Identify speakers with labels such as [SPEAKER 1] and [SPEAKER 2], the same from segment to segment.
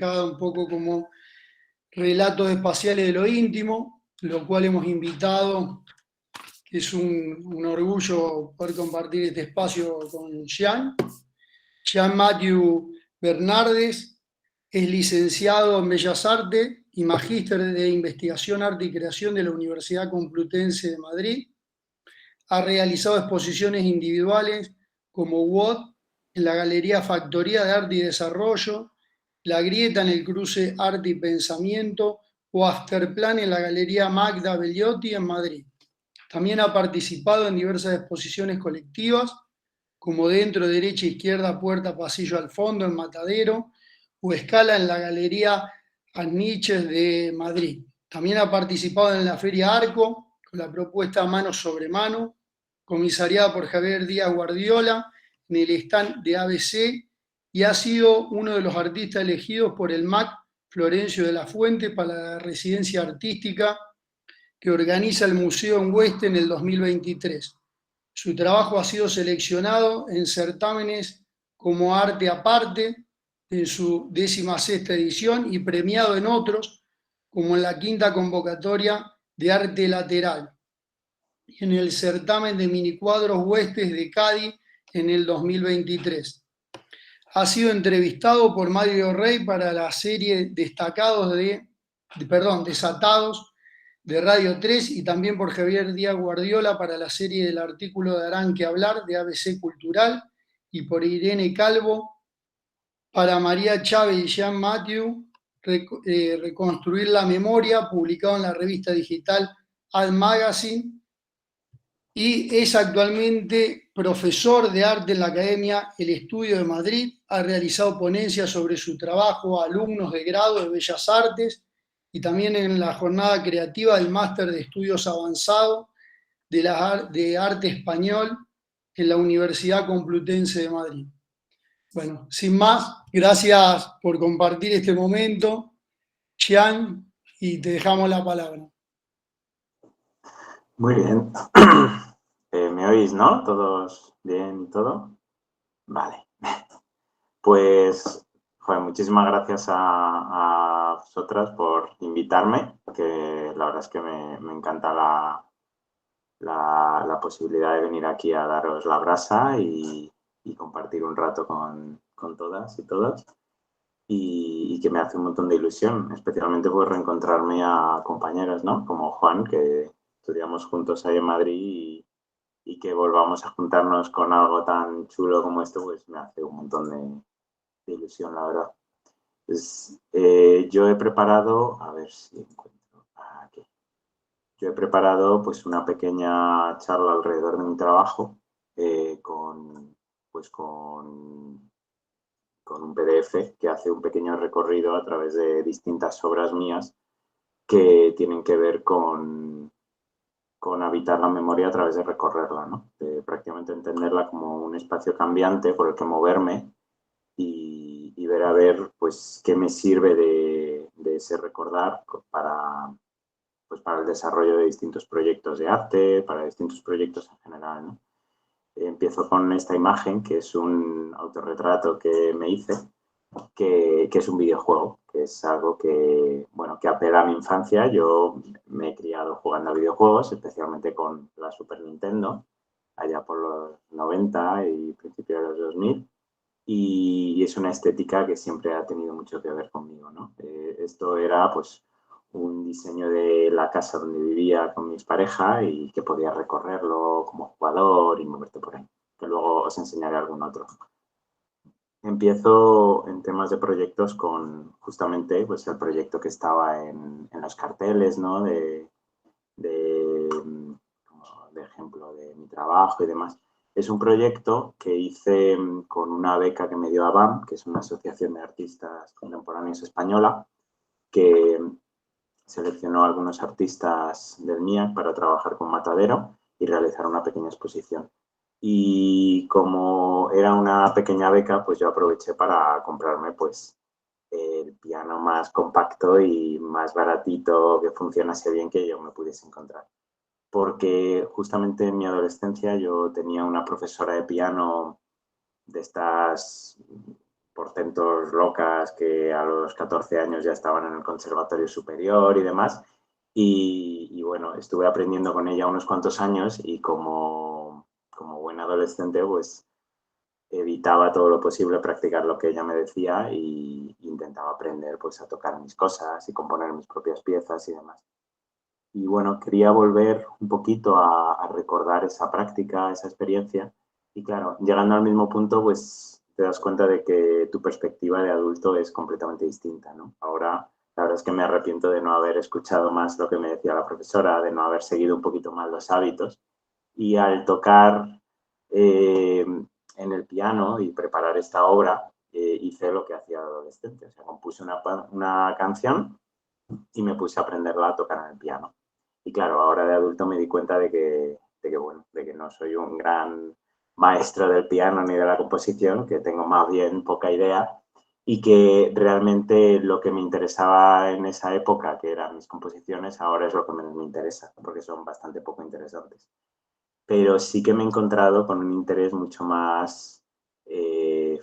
[SPEAKER 1] un poco como relatos espaciales de lo íntimo, lo cual hemos invitado, que es un orgullo poder compartir este espacio con Jean. Jean Matthew Bernardes es licenciado en Bellas Artes y magíster de Investigación, Arte y Creación de la Universidad Complutense de Madrid. Ha realizado exposiciones individuales como WOD en la Galería Factoría de Arte y Desarrollo, La Grieta en el cruce Arte y Pensamiento o Afterplan en la Galería Magda Belliotti en Madrid. También ha participado en diversas exposiciones colectivas, como Dentro, Derecha, Izquierda, Puerta, Pasillo al Fondo en Matadero, o Escala en la Galería Anniches de Madrid. También ha participado en la Feria Arco, con la propuesta Mano sobre Mano, comisariada por Javier Díaz Guardiola, en el stand de ABC, y ha sido uno de los artistas elegidos por el MAC Florencio de la Fuente para la residencia artística que organiza el Museo en Hueste en el 2023. Su trabajo ha sido seleccionado en certámenes como Arte Aparte, en su 16ª edición, y premiado en otros, como en la 5ª convocatoria de Arte Lateral, y en el certamen de minicuadros Huestes de Cádiz en el 2023. Ha sido entrevistado por Mario Rey para la serie Desatados de Radio 3 y también por Javier Díaz Guardiola para la serie del artículo de Harán que hablar de ABC Cultural y por Irene Calvo para María Chávez y Jean Matthew, Reconstruir la Memoria, publicado en la revista digital Ad Magazine, y es actualmente profesor de arte en la Academia El Estudio de Madrid. Ha realizado ponencias sobre su trabajo a alumnos de grado de Bellas Artes y también en la jornada creativa del Máster de Estudios Avanzados de Arte Español en la Universidad Complutense de Madrid. Bueno, sin más, gracias por compartir este momento, Jean, y te dejamos la palabra.
[SPEAKER 2] Muy bien. ¿Me oís, no? ¿Todos bien y todo? Vale. Pues, joder, muchísimas gracias a vosotras por invitarme, que la verdad es que me encanta la posibilidad de venir aquí a daros la brasa y compartir un rato con todas y todos. Y que me hace un montón de ilusión, especialmente por reencontrarme a compañeros, ¿no? Como Juan, que estudiamos juntos ahí en Madrid y que volvamos a juntarnos con algo tan chulo como esto, pues me hace un montón de ilusión, la verdad. Pues, yo he preparado, a ver si encuentro aquí. Yo he preparado pues una pequeña charla alrededor de mi trabajo pues con un PDF que hace un pequeño recorrido a través de distintas obras mías que tienen que ver con habitar la memoria a través de recorrerla, ¿no? De prácticamente entenderla como un espacio cambiante por el que moverme y ver a ver pues qué me sirve de ese recordar para el desarrollo de distintos proyectos de arte, para distintos proyectos en general, ¿no? Empiezo con esta imagen, que es un autorretrato que me hice, que es un videojuego, que es algo que, bueno, que apela a mi infancia. Yo me he criado jugando a videojuegos, especialmente con la Super Nintendo, allá por los 90 y principios de los 2000, y es una estética que siempre ha tenido mucho que ver conmigo, ¿no? Esto era, pues, un diseño de la casa donde vivía con mi expareja y que podía recorrerlo como jugador y moverte por ahí, que luego os enseñaré algún otro. Empiezo en temas de proyectos con justamente pues, el proyecto que estaba en los carteles, ¿no? De ejemplo de mi trabajo y demás. Es un proyecto que hice con una beca que me dio ABAM, que es una asociación de artistas contemporáneos española, que seleccionó a algunos artistas del MIAC para trabajar con Matadero y realizar una pequeña exposición. Y como era una pequeña beca, pues yo aproveché para comprarme pues el piano más compacto y más baratito que funcionase bien que yo me pudiese encontrar. Porque justamente en mi adolescencia yo tenía una profesora de piano de estas portentos locas que a los 14 años ya estaban en el conservatorio superior y demás. Y bueno, estuve aprendiendo con ella unos cuantos años y como buen adolescente, pues evitaba todo lo posible practicar lo que ella me decía y intentaba aprender pues a tocar mis cosas y componer mis propias piezas y demás. Y bueno, quería volver un poquito a recordar esa práctica, esa experiencia. Y claro, llegando al mismo punto, pues te das cuenta de que tu perspectiva de adulto es completamente distinta, ¿no? Ahora, la verdad es que me arrepiento de no haber escuchado más lo que me decía la profesora, de no haber seguido un poquito más los hábitos. Y al tocar en el piano y preparar esta obra, hice lo que hacía de adolescente. O sea, compuse una canción y me puse a aprenderla a tocar en el piano. Y claro, ahora de adulto me di cuenta bueno, de que no soy un gran maestro del piano ni de la composición, que tengo más bien poca idea y que realmente lo que me interesaba en esa época, que eran mis composiciones, ahora es lo que menos me interesa, porque son bastante poco interesantes. Pero sí que me he encontrado con un interés mucho más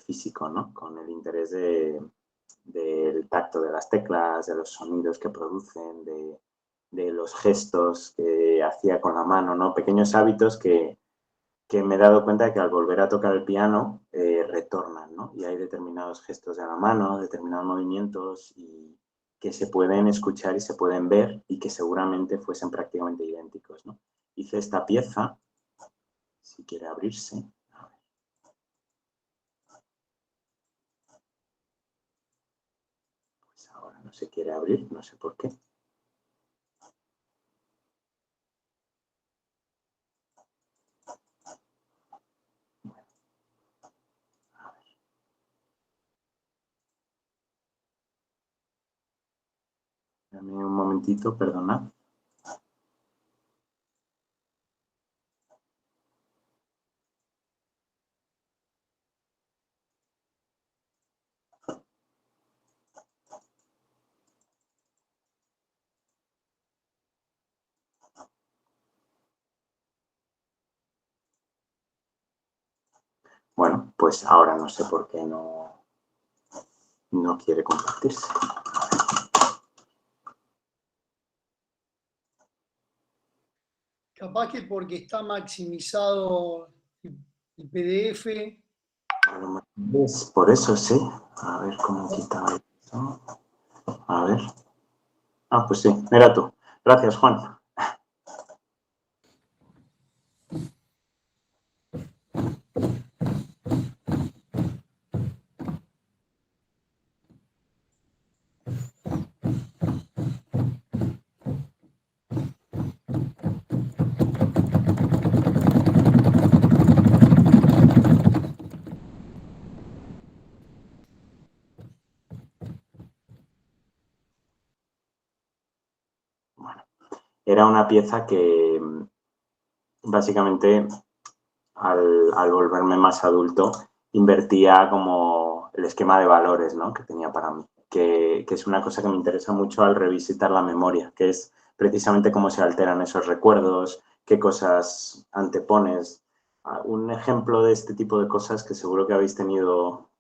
[SPEAKER 2] físico, ¿no? Con el interés del tacto de las teclas, de los sonidos que producen, de los gestos que hacía con la mano, ¿no? Pequeños hábitos que me he dado cuenta de que al volver a tocar el piano retornan, ¿no? Y hay determinados gestos de la mano, determinados movimientos y que se pueden escuchar y se pueden ver y que seguramente fuesen prácticamente idénticos, ¿no? Hice esta pieza, si quiere abrirse. Pues ahora no se quiere abrir, no sé por qué. Dame un momentito, perdona. Bueno, pues ahora no sé por qué no quiere compartirse.
[SPEAKER 1] Capaz que porque está maximizado el PDF.
[SPEAKER 2] Es por eso, sí. A ver cómo quitar esto. A ver. Ah, pues sí, mira tú. Gracias, Juan. Bueno, era una pieza que básicamente al volverme más adulto invertía como el esquema de valores, ¿no? Que tenía para mí, que es una cosa que me interesa mucho al revisitar la memoria, que es precisamente cómo se alteran esos recuerdos, qué cosas antepones. Un ejemplo de este tipo de cosas que seguro que habéis tenido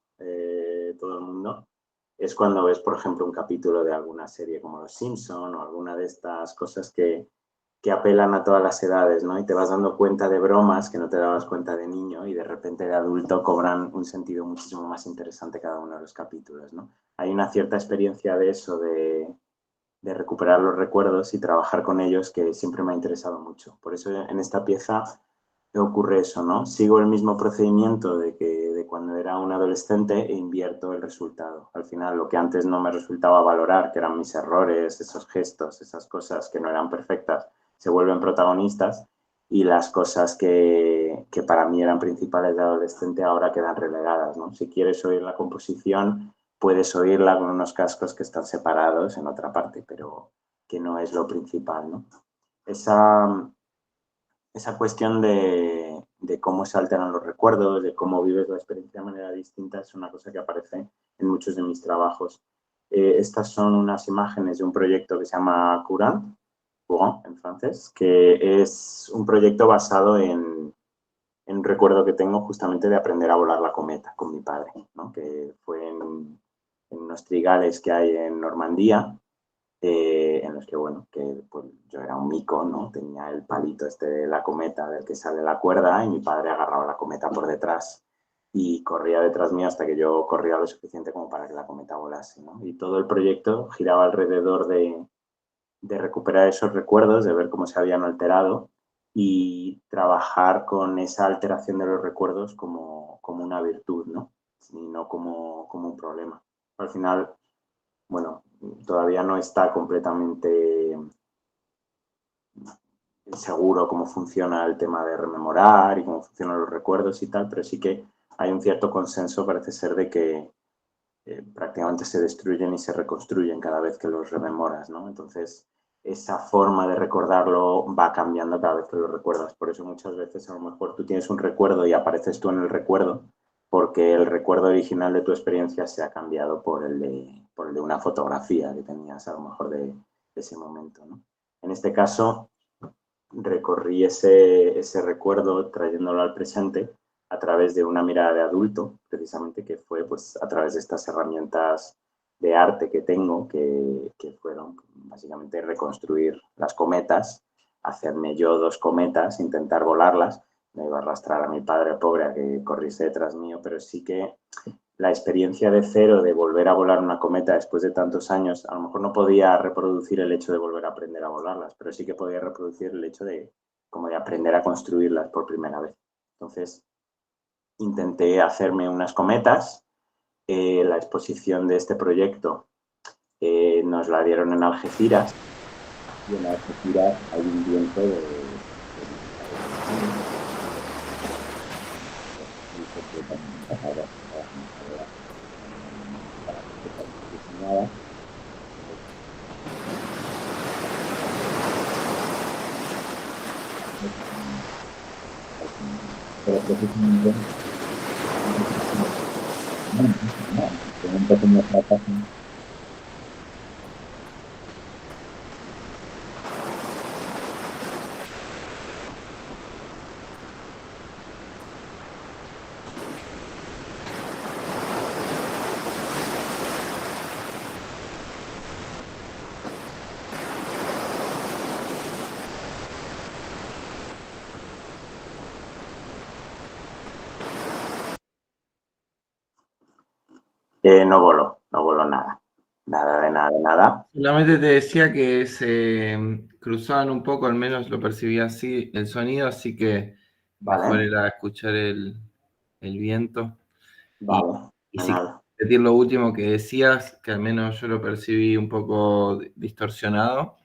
[SPEAKER 2] todo el mundo es cuando ves, por ejemplo, un capítulo de alguna serie como Los Simpson o alguna de estas cosas que apelan a todas las edades, ¿no? Y te vas dando cuenta de bromas que no te dabas cuenta de niño y de repente de adulto cobran un sentido muchísimo más interesante cada uno de los capítulos, ¿no? Hay una cierta experiencia de eso, de recuperar los recuerdos y trabajar con ellos que siempre me ha interesado mucho. Por eso en esta pieza ocurre eso, ¿no? Sigo el mismo procedimiento de cuando era un adolescente e invierto el resultado. Al final, lo que antes no me resultaba valorar, que eran mis errores, esos gestos, esas cosas que no eran perfectas, se vuelven protagonistas y las cosas que para mí eran principales de adolescente ahora quedan relegadas, ¿no? Si quieres oír la composición, puedes oírla con unos cascos que están separados en otra parte, pero que no es lo principal, ¿no? Esa cuestión de cómo se alteran los recuerdos, de cómo vives la experiencia de manera distinta, es una cosa que aparece en muchos de mis trabajos. Estas son unas imágenes de un proyecto que se llama Courant en francés, que es un proyecto basado en un recuerdo que tengo justamente de aprender a volar la cometa con mi padre, ¿no? Que fue en unos trigales que hay en Normandía, en los que, bueno, que pues, yo era un mico, ¿no? Tenía el palito este de la cometa del que sale la cuerda y mi padre agarraba la cometa por detrás y corría detrás mío hasta que yo corría lo suficiente como para que la cometa volase, ¿no? Y todo el proyecto giraba alrededor de recuperar esos recuerdos, de ver cómo se habían alterado y trabajar con esa alteración de los recuerdos como una virtud, ¿no? Y no como un problema. Al final, bueno, todavía no está completamente seguro cómo funciona el tema de rememorar y cómo funcionan los recuerdos y tal, pero sí que hay un cierto consenso, parece ser, de que prácticamente se destruyen y se reconstruyen cada vez que los rememoras, ¿no? Entonces, esa forma de recordarlo va cambiando cada vez que lo recuerdas. Por eso muchas veces a lo mejor tú tienes un recuerdo y apareces tú en el recuerdo porque el recuerdo original de tu experiencia se ha cambiado por el de una fotografía que tenías a lo mejor de ese momento, ¿no? En este caso, recorrí ese recuerdo trayéndolo al presente a través de una mirada de adulto, precisamente, que fue pues a través de estas herramientas de arte que tengo, que fueron básicamente reconstruir las cometas, hacerme yo 2 cometas, intentar volarlas. Me iba a arrastrar a mi padre pobre a que corriese detrás mío, pero sí que la experiencia de cero de volver a volar una cometa después de tantos años, a lo mejor no podía reproducir el hecho de volver a aprender a volarlas, pero sí que podía reproducir el hecho de como de aprender a construirlas por primera vez. Entonces, intenté hacerme unas cometas. La exposición de este proyecto nos la dieron en Algeciras, y en Algeciras hay un viento pero precisamente un pequeño fracaso. No voló nada. Nada de nada de nada.
[SPEAKER 3] Solamente te decía que se cruzaban un poco, al menos lo percibía así, el sonido, así que mejor
[SPEAKER 2] Vale,
[SPEAKER 3] era escuchar el viento.
[SPEAKER 2] vale,
[SPEAKER 3] Y
[SPEAKER 2] de
[SPEAKER 3] si
[SPEAKER 2] nada.
[SPEAKER 3] quieres repetir lo último que decías, que al menos yo lo percibí un poco distorsionado.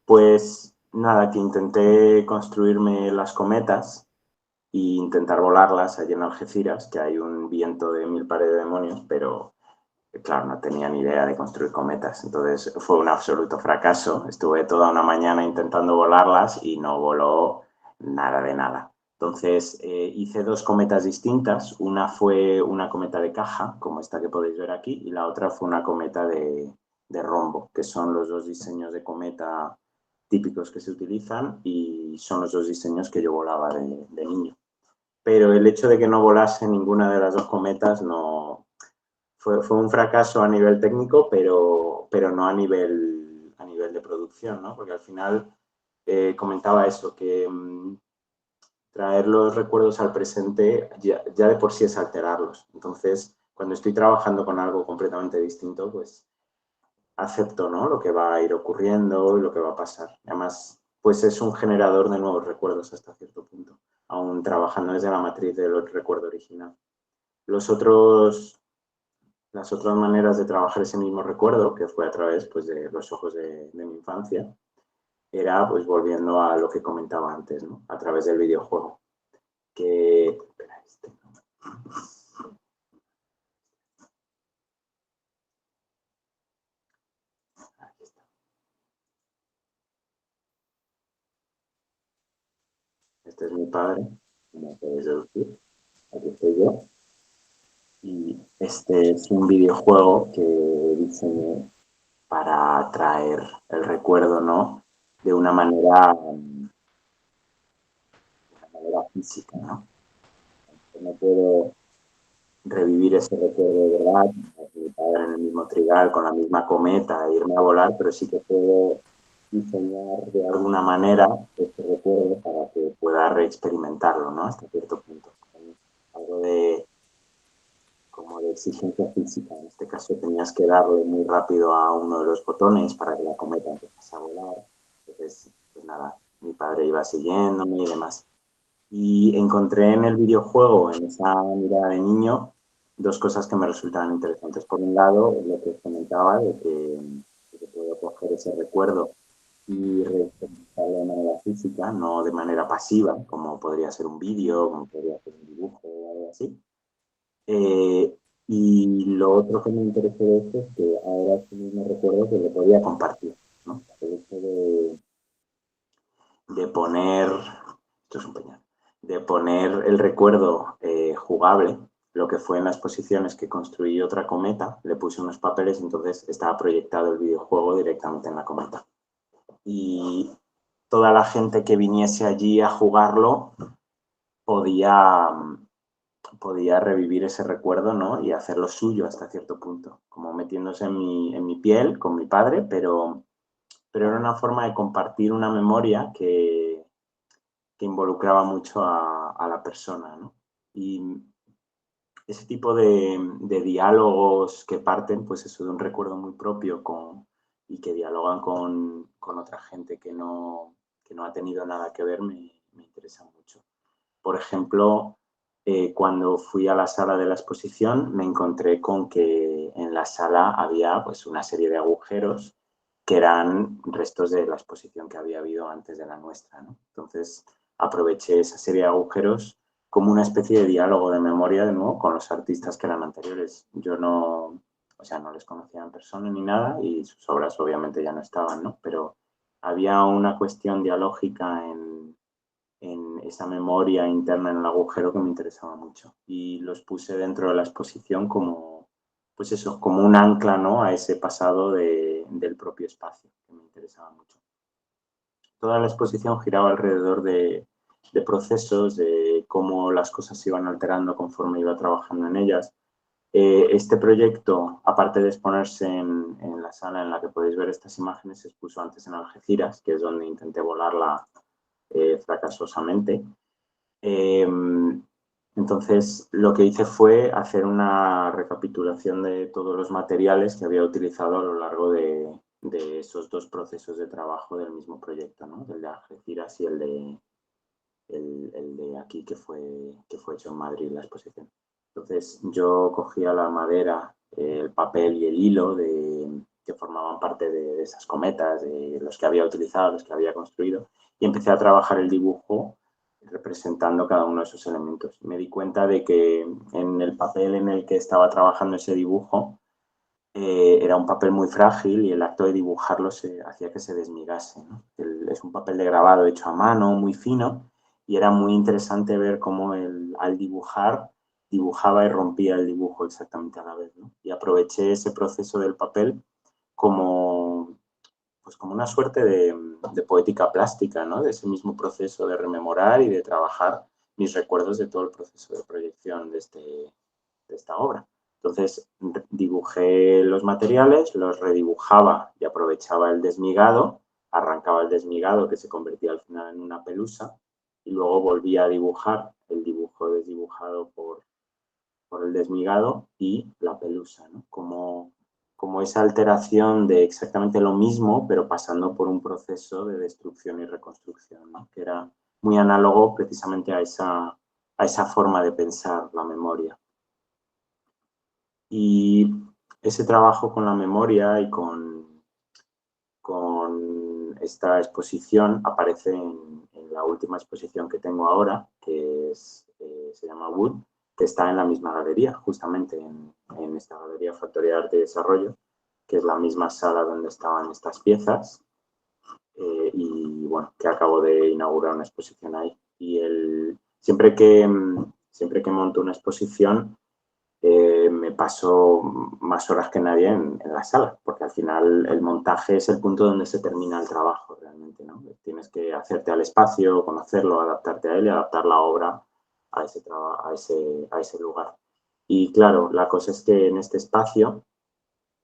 [SPEAKER 2] Pues nada, que intenté construirme las cometas e intentar volarlas allí en Algeciras, que hay un viento de 1000 pares de demonios, pero claro, no tenía ni idea de construir cometas. Entonces fue un absoluto fracaso. Estuve toda una mañana intentando volarlas y no voló nada de nada. Entonces hice 2 cometas distintas. Una fue una cometa de caja, como esta que podéis ver aquí, y la otra fue una cometa de rombo, que son los 2 diseños de cometa típicos que se utilizan y son los 2 diseños que yo volaba de niño. Pero el hecho de que no volase ninguna de las 2 cometas no, fue un fracaso a nivel técnico, pero no a nivel de producción, ¿no? Porque al final comentaba eso, que traer los recuerdos al presente ya de por sí es alterarlos. Entonces, cuando estoy trabajando con algo completamente distinto, pues acepto, ¿no? Lo que va a ir ocurriendo y lo que va a pasar. Además, pues es un generador de nuevos recuerdos hasta cierto punto, aún trabajando desde la matriz del recuerdo original. Las otras maneras de trabajar ese mismo recuerdo, que fue a través pues, de los ojos de mi infancia, era pues volviendo a lo que comentaba antes, ¿no? A través del videojuego. Que... Espera, Aquí está. Este es mi padre, como podéis deducir. Aquí estoy yo. Y este es un videojuego que diseñé para traer el recuerdo, ¿no? De una manera física, ¿no? No puedo revivir ese recuerdo de verdad, mi padre en el mismo trigal, con la misma cometa, e irme a volar, pero sí que puedo diseñar de alguna manera este recuerdo para que pueda reexperimentarlo, ¿no? Hasta cierto punto. Algo de como de exigencia física. En este caso tenías que darle muy rápido a uno de los botones para que la cometa empezase a volar. Entonces, pues nada, mi padre iba siguiéndome y demás. Y encontré en el videojuego, en esa mirada de niño, dos cosas que me resultaban interesantes. Por un lado, lo que os comentaba de que puedo coger ese recuerdo y representarlo de manera física, no de manera pasiva, como podría ser un vídeo, como podría ser un dibujo o algo así. Y lo otro que me interesó de esto es que ahora sí mismo recuerdo que lo podía compartir, ¿no? El hecho de poner, esto es un peñón, de poner el recuerdo jugable, lo que fue en las posiciones que construí otra cometa, le puse unos papeles, entonces estaba proyectado el videojuego directamente en la cometa. Y toda la gente que viniese allí a jugarlo podía revivir ese recuerdo, ¿no? Y hacerlo suyo hasta cierto punto, como metiéndose en mi piel con mi padre, pero era una forma de compartir una memoria que involucraba mucho a la persona, ¿no? Y ese tipo de diálogos que parten, pues eso, de un recuerdo muy propio y que dialogan con otra gente que no ha tenido nada que ver, me interesa mucho. Por ejemplo, cuando fui a la sala de la exposición, me encontré con que en la sala había pues, una serie de agujeros que eran restos de la exposición que había habido antes de la nuestra, ¿no? Entonces, aproveché esa serie de agujeros como una especie de diálogo de memoria de nuevo con los artistas que eran anteriores. Yo no les conocía en persona ni nada y sus obras obviamente ya no estaban, ¿no? Pero había una cuestión dialógica en esa memoria interna en el agujero que me interesaba mucho. Y los puse dentro de la exposición como, pues eso, como un ancla, ¿no? A ese pasado del propio espacio, que me interesaba mucho. Toda la exposición giraba alrededor de procesos, de cómo las cosas se iban alterando conforme iba trabajando en ellas. Este proyecto, aparte de exponerse en la sala en la que podéis ver estas imágenes, se expuso antes en Algeciras, que es donde intenté volarla fracasosamente. Entonces, lo que hice fue hacer una recapitulación de todos los materiales que había utilizado a lo largo de esos dos procesos de trabajo del mismo proyecto, ¿no? El de Algeciras y el de aquí, que fue hecho en Madrid, la exposición. Entonces, yo cogía la madera, el papel y el hilo que formaban parte de esas cometas, de los que había utilizado, los que había construido, y empecé a trabajar el dibujo representando cada uno de esos elementos. Me di cuenta de que en el papel en el que estaba trabajando ese dibujo era un papel muy frágil y el acto de dibujarlo hacía que se desmigase, ¿no? Es un papel de grabado hecho a mano, muy fino, y era muy interesante ver cómo al dibujar, dibujaba y rompía el dibujo exactamente a la vez, ¿no? Y aproveché ese proceso del papel como una suerte de poética plástica, ¿no? De ese mismo proceso de rememorar y de trabajar mis recuerdos de todo el proceso de proyección de esta obra. Entonces, dibujé los materiales, los redibujaba y aprovechaba el desmigado, arrancaba el desmigado que se convertía al final en una pelusa y luego volvía a dibujar el dibujo desdibujado por el desmigado y la pelusa, ¿no? Como esa alteración de exactamente lo mismo, pero pasando por un proceso de destrucción y reconstrucción, ¿no? Que era muy análogo precisamente a esa forma de pensar la memoria. Y ese trabajo con la memoria y con esta exposición aparece en la última exposición que tengo ahora, que se llama Wood, que está en la misma galería, justamente en esta galería Factoría de Arte y Desarrollo, que es la misma sala donde estaban estas piezas, y bueno, que acabo de inaugurar una exposición ahí. Y siempre que monto una exposición, me paso más horas que nadie en la sala, porque al final el montaje es el punto donde se termina el trabajo realmente, ¿no? Tienes que hacerte al espacio, conocerlo, adaptarte a él y adaptar la obra a ese lugar. Y claro, la cosa es que en este espacio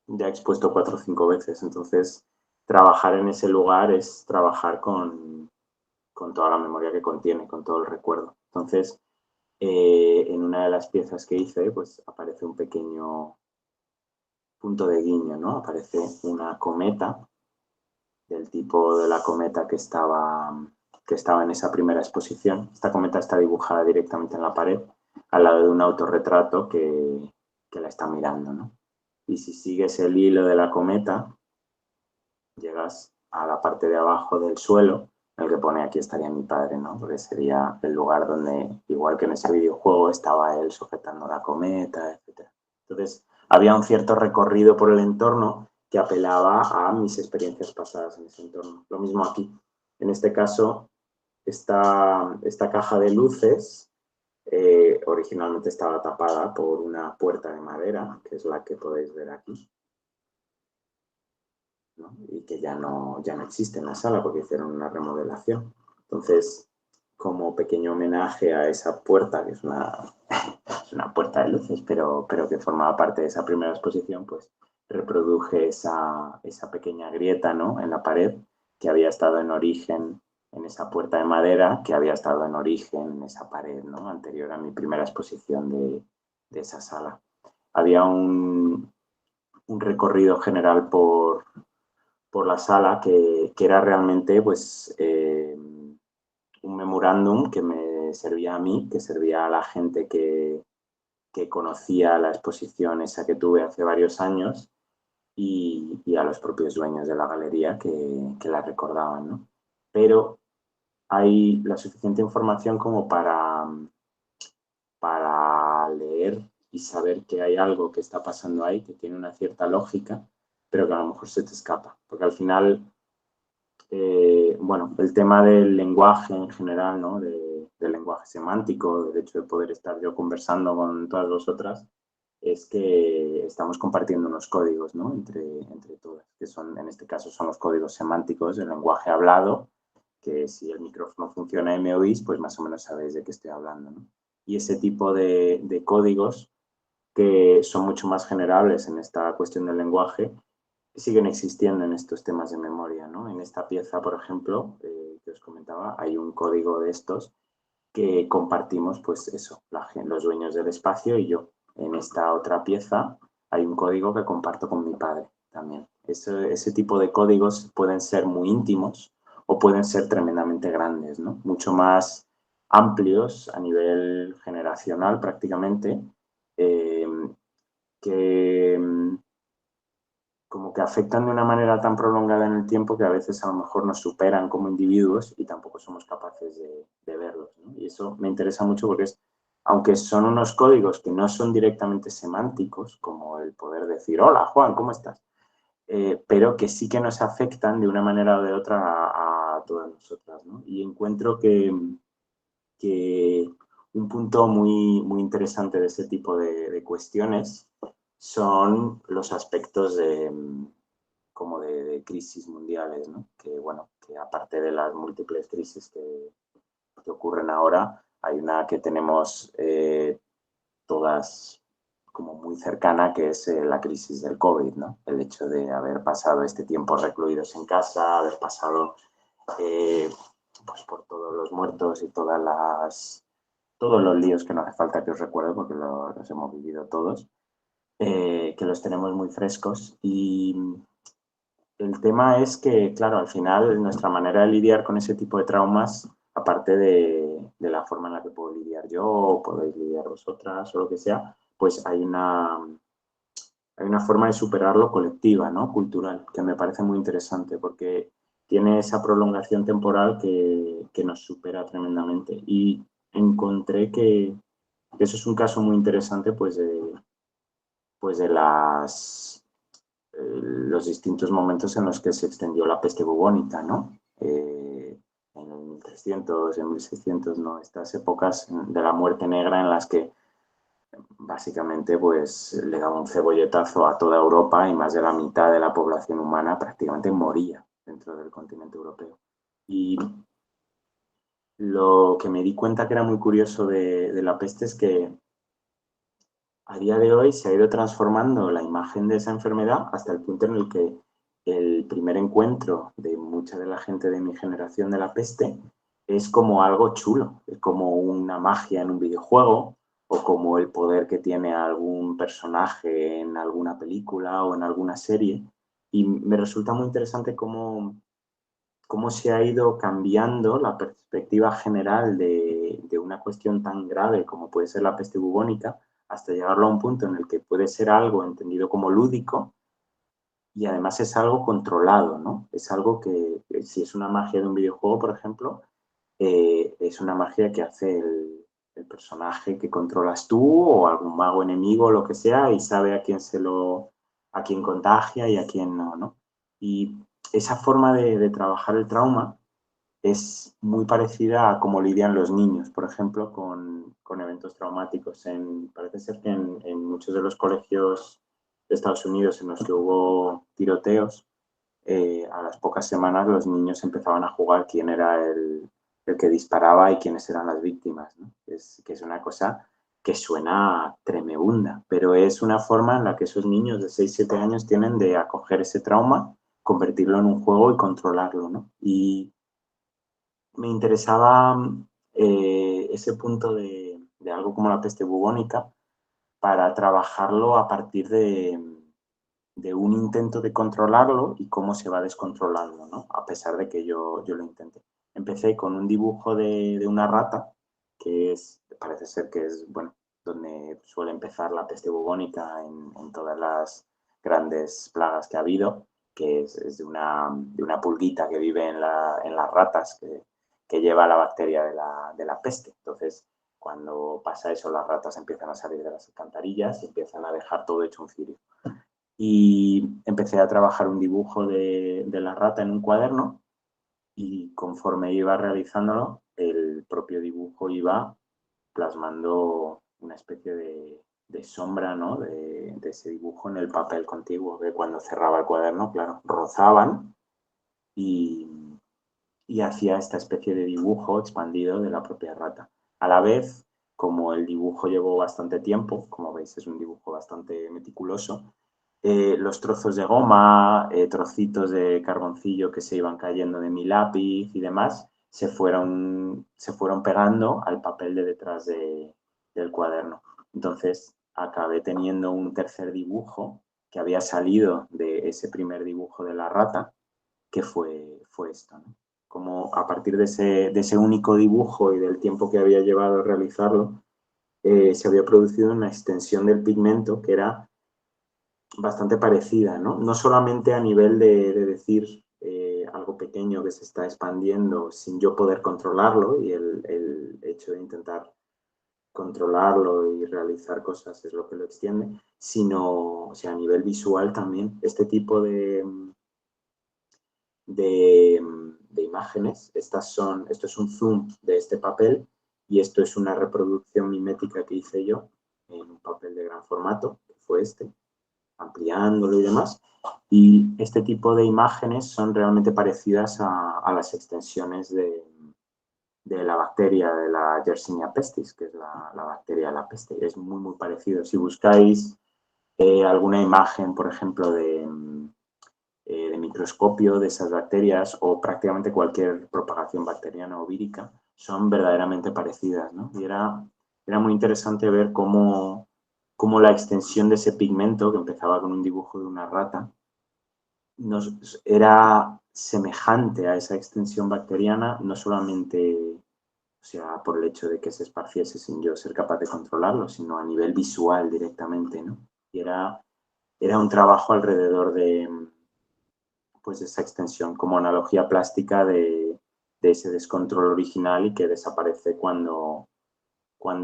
[SPEAKER 2] ya he expuesto 4 o 5 veces, entonces trabajar en ese lugar es trabajar con toda la memoria que contiene, con todo el recuerdo. Entonces, en una de las piezas que hice, pues aparece un pequeño punto de guiño, ¿no? Aparece una cometa, del tipo de la cometa que estaba en esa primera exposición. Esta cometa está dibujada directamente en la pared, al lado de un autorretrato que la está mirando, ¿no? Y si sigues el hilo de la cometa, llegas a la parte de abajo del suelo, en el que pone aquí estaría mi padre, ¿no? Porque sería el lugar donde, igual que en ese videojuego, estaba él sujetando la cometa, etc. Entonces, había un cierto recorrido por el entorno que apelaba a mis experiencias pasadas en ese entorno. Lo mismo aquí. En este caso, esta caja de luces originalmente estaba tapada por una puerta de madera, que es la que podéis ver aquí, ¿no? Y que ya no existe en la sala porque hicieron una remodelación. Entonces, como pequeño homenaje a esa puerta, que es una puerta de luces, pero que formaba parte de esa primera exposición, pues reproduje esa pequeña grieta, ¿no? En la pared, que había estado en origen en esa puerta de madera, que había estado en origen en esa pared, ¿no? Anterior a mi primera exposición de esa sala. Había un recorrido general por la sala que era realmente pues un memorándum que me servía a mí, que servía a la gente que conocía la exposición esa que tuve hace varios años y a los propios dueños de la galería que la recordaban, ¿no? Pero hay la suficiente información como para leer y saber que hay algo que está pasando ahí, que tiene una cierta lógica, pero que a lo mejor se te escapa. Porque al final, bueno, el tema del lenguaje en general, ¿no? Del lenguaje semántico, del hecho de poder estar yo conversando con todas vosotras, es que estamos compartiendo unos códigos, ¿no? entre todas, que son, en este caso, son los códigos semánticos del lenguaje hablado, que si el micrófono funciona y me oís, pues más o menos sabéis de qué estoy hablando, ¿no? Y ese tipo de códigos que son mucho más generables en esta cuestión del lenguaje, siguen existiendo en estos temas de memoria, ¿no? En esta pieza, por ejemplo, que os comentaba, hay un código de estos que compartimos, pues eso, los dueños del espacio y yo. En esta otra pieza hay un código que comparto con mi padre también. Ese tipo de códigos pueden ser muy íntimos o pueden ser tremendamente grandes, ¿no? Mucho más amplios a nivel generacional prácticamente, que como que afectan de una manera tan prolongada en el tiempo que a veces a lo mejor nos superan como individuos y tampoco somos capaces de verlos, ¿no? Y eso me interesa mucho porque aunque son unos códigos que no son directamente semánticos, como el poder decir, hola Juan, ¿cómo estás? Pero que sí que nos afectan de una manera o de otra a todas nosotras, ¿no? Y encuentro que un punto muy, muy interesante de este tipo de cuestiones son los aspectos como de crisis mundiales, ¿no? Que, bueno, que aparte de las múltiples crisis que ocurren ahora, hay una que tenemos todas como muy cercana, que es la crisis del COVID, ¿no? El hecho de haber pasado este tiempo recluidos en casa, haber pasado pues por todos los muertos y todos los líos que no hace falta que os recuerde porque los hemos vivido todos, que los tenemos muy frescos. Y el tema es que, claro, al final nuestra manera de lidiar con ese tipo de traumas, aparte de la forma en la que puedo lidiar yo o podéis lidiar vosotras o lo que sea, pues hay una forma de superarlo colectiva, ¿no? Cultural, que me parece muy interesante porque tiene esa prolongación temporal que nos supera tremendamente. Y encontré que eso es un caso muy interesante pues de los distintos momentos en los que se extendió la peste bubónica, ¿no? En el 1300, en 1600, ¿no? Estas épocas de la muerte negra en las que básicamente pues le daba un cebolletazo a toda Europa y más de la mitad de la población humana prácticamente moría dentro del continente europeo. Y lo que me di cuenta que era muy curioso de la peste es que a día de hoy se ha ido transformando la imagen de esa enfermedad hasta el punto en el que el primer encuentro de mucha de la gente de mi generación de la peste es como algo chulo, es como una magia en un videojuego o como el poder que tiene algún personaje en alguna película o en alguna serie. Y me resulta muy interesante cómo se ha ido cambiando la perspectiva general de una cuestión tan grave como puede ser la peste bubónica, hasta llegarlo a un punto en el que puede ser algo entendido como lúdico y además es algo controlado, ¿no? Es algo que, si es una magia de un videojuego, por ejemplo, es una magia que hace el personaje que controlas tú o algún mago enemigo o lo que sea y sabe a quién contagia y a quién no, ¿no? Y esa forma de trabajar el trauma es muy parecida a cómo lidian los niños, por ejemplo, con eventos traumáticos. Parece ser que en muchos de los colegios de Estados Unidos en los que hubo tiroteos, a las pocas semanas los niños empezaban a jugar quién era el que disparaba y quiénes eran las víctimas, ¿no? Que es una cosa que suena tremenda, pero es una forma en la que esos niños de 6-7 años tienen de acoger ese trauma, convertirlo en un juego y controlarlo, ¿no? Y me interesaba ese punto de algo como la peste bubónica para trabajarlo a partir de un intento de controlarlo y cómo se va descontrolando, ¿no? A pesar de que yo lo intente. Empecé con un dibujo de una rata, parece ser que es, bueno, donde suele empezar la peste bubónica en todas las grandes plagas que ha habido, que es de una pulguita que vive en las ratas, que lleva la bacteria de la peste. Entonces, cuando pasa eso, las ratas empiezan a salir de las alcantarillas y empiezan a dejar todo hecho un cirio. Y empecé a trabajar un dibujo de la rata en un cuaderno y conforme iba realizándolo, el propio dibujo iba plasmando una especie de sombra, ¿no? de ese dibujo en el papel contiguo, que cuando cerraba el cuaderno, claro, rozaban y hacía esta especie de dibujo expandido de la propia rata. A la vez, como el dibujo llevó bastante tiempo, como veis es un dibujo bastante meticuloso, los trozos de goma, trocitos de carboncillo que se iban cayendo de mi lápiz y demás, se fueron pegando al papel de detrás del cuaderno. Entonces acabé teniendo un tercer dibujo que había salido de ese primer dibujo de la rata, que fue esto, ¿no? Como a partir de ese único dibujo y del tiempo que había llevado a realizarlo, se había producido una extensión del pigmento que era bastante parecida, ¿no? No solamente a nivel de decir algo pequeño que se está expandiendo sin yo poder controlarlo y el hecho de intentar controlarlo y realizar cosas es lo que lo extiende, sino, o sea, a nivel visual también, este tipo de imágenes. Esto es un zoom de este papel y esto es una reproducción mimética que hice yo en un papel de gran formato, que fue ampliándolo y demás. Y este tipo de imágenes son realmente parecidas a las extensiones de la bacteria de la Yersinia pestis, que es la bacteria de la peste. Es muy, muy parecido. Si buscáis alguna imagen, por ejemplo, de microscopio de esas bacterias o prácticamente cualquier propagación bacteriana o vírica, son verdaderamente parecidas, ¿no? Y era muy interesante ver cómo la extensión de ese pigmento, que empezaba con un dibujo de una rata, era semejante a esa extensión bacteriana, no solamente, o sea, por el hecho de que se esparciese sin yo ser capaz de controlarlo, sino a nivel visual directamente, ¿no? Y era un trabajo alrededor de esa extensión como analogía plástica de ese descontrol original y que desaparece cuando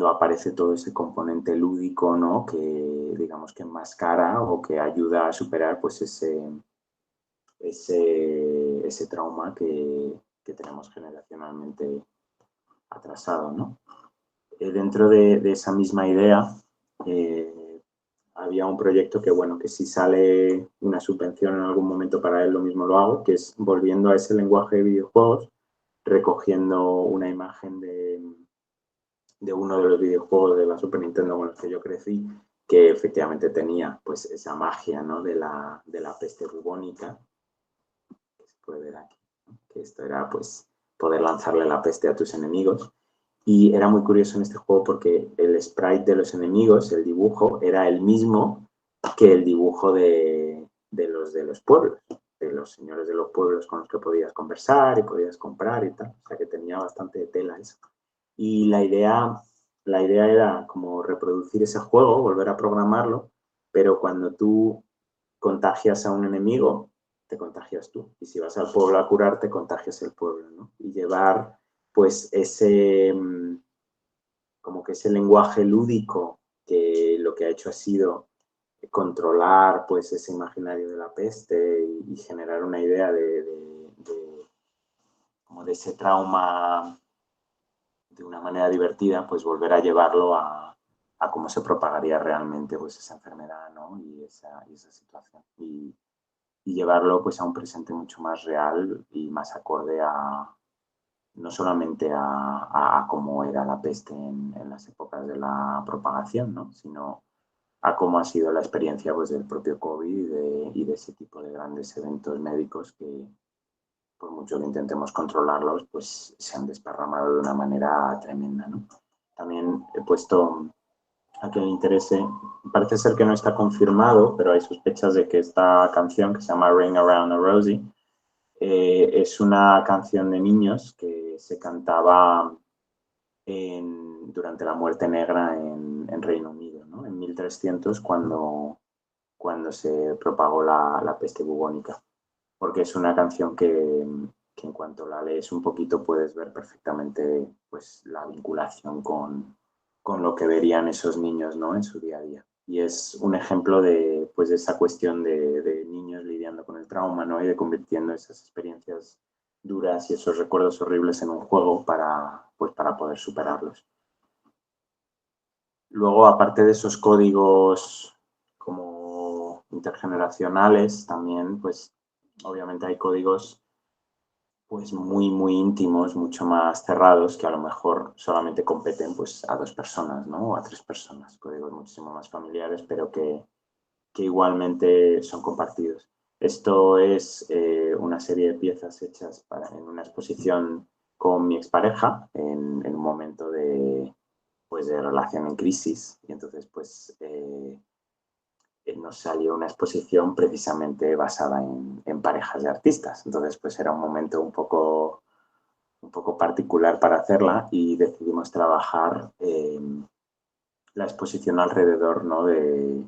[SPEAKER 2] aparece todo ese componente lúdico, ¿no? Que digamos que enmascara o que ayuda a superar pues ese trauma que tenemos generacionalmente atrasado, ¿no? Dentro de esa misma idea, había un proyecto que, bueno, que si sale una subvención en algún momento para él, lo mismo lo hago, que es volviendo a ese lenguaje de videojuegos, recogiendo una imagen de uno de los videojuegos de la Super Nintendo con los que yo crecí que efectivamente tenía pues esa magia, ¿no? de la peste bubónica, que se puede ver aquí, ¿no? Que esto era pues poder lanzarle la peste a tus enemigos. Y era muy curioso en este juego porque el sprite de los enemigos, el dibujo, era el mismo que el dibujo de los pueblos, de los señores de los pueblos con los que podías conversar y podías comprar y tal. O sea que tenía bastante tela eso. Y la idea era como reproducir ese juego, volver a programarlo, pero cuando tú contagias a un enemigo, te contagias tú. Y si vas al pueblo a curar, te contagias el pueblo, ¿no? Y llevar pues como que ese lenguaje lúdico que lo que ha hecho ha sido controlar pues ese imaginario de la peste y generar una idea como de ese trauma de una manera divertida, pues volver a llevarlo a cómo se propagaría realmente pues esa enfermedad, ¿no? y esa situación. Y llevarlo pues a un presente mucho más real y más acorde a no solamente a cómo era la peste en las épocas de la propagación, ¿no? Sino a cómo ha sido la experiencia pues, del propio COVID y de ese tipo de grandes eventos médicos que, por mucho que intentemos controlarlos, pues se han desparramado de una manera tremenda, ¿no? También he puesto a quien le interese, parece ser que no está confirmado, pero hay sospechas de que esta canción, que se llama Ring Around a Rosie, es una canción de niños que se cantaba durante la muerte negra en Reino Unido, ¿no? En 1300, cuando se propagó la peste bubónica, porque es una canción que en cuanto la lees un poquito puedes ver perfectamente pues, la vinculación con lo que verían esos niños, ¿no? En su día a día. Y es un ejemplo de, pues, de esa cuestión de niños lidiando con el trauma, ¿no? Y de convirtiendo esas experiencias duras y esos recuerdos horribles en un juego para poder superarlos. Luego, aparte de esos códigos como intergeneracionales, también, pues, obviamente hay códigos pues muy, muy íntimos, mucho más cerrados, que a lo mejor solamente competen pues a 2 personas, ¿no? O a 3 personas, códigos muchísimo más familiares, pero que igualmente son compartidos. Esto es una serie de piezas hechas en una exposición con mi expareja en un momento de relación en crisis, y entonces pues nos salió una exposición precisamente basada en parejas de artistas. Entonces, pues era un momento un poco particular para hacerla y decidimos trabajar la exposición alrededor, ¿no? de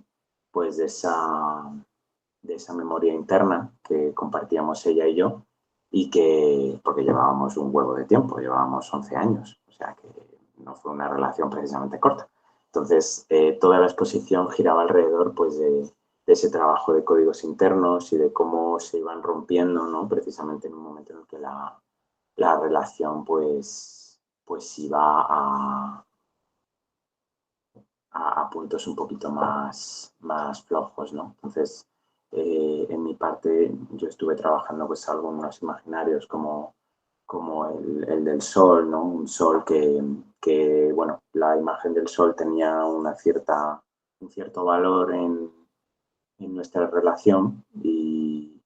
[SPEAKER 2] esa memoria interna que compartíamos ella y yo, y que, porque llevábamos un huevo de tiempo, llevábamos 11 años, o sea que no fue una relación precisamente corta. Entonces, toda la exposición giraba alrededor pues, de ese trabajo de códigos internos y de cómo se iban rompiendo, ¿no? Precisamente en un momento en el que la relación pues iba a puntos un poquito más flojos, ¿no? Entonces, en mi parte, yo estuve trabajando pues algunos imaginarios como el del sol, ¿no? Un sol que, bueno, la imagen del sol tenía un cierto valor en nuestra relación y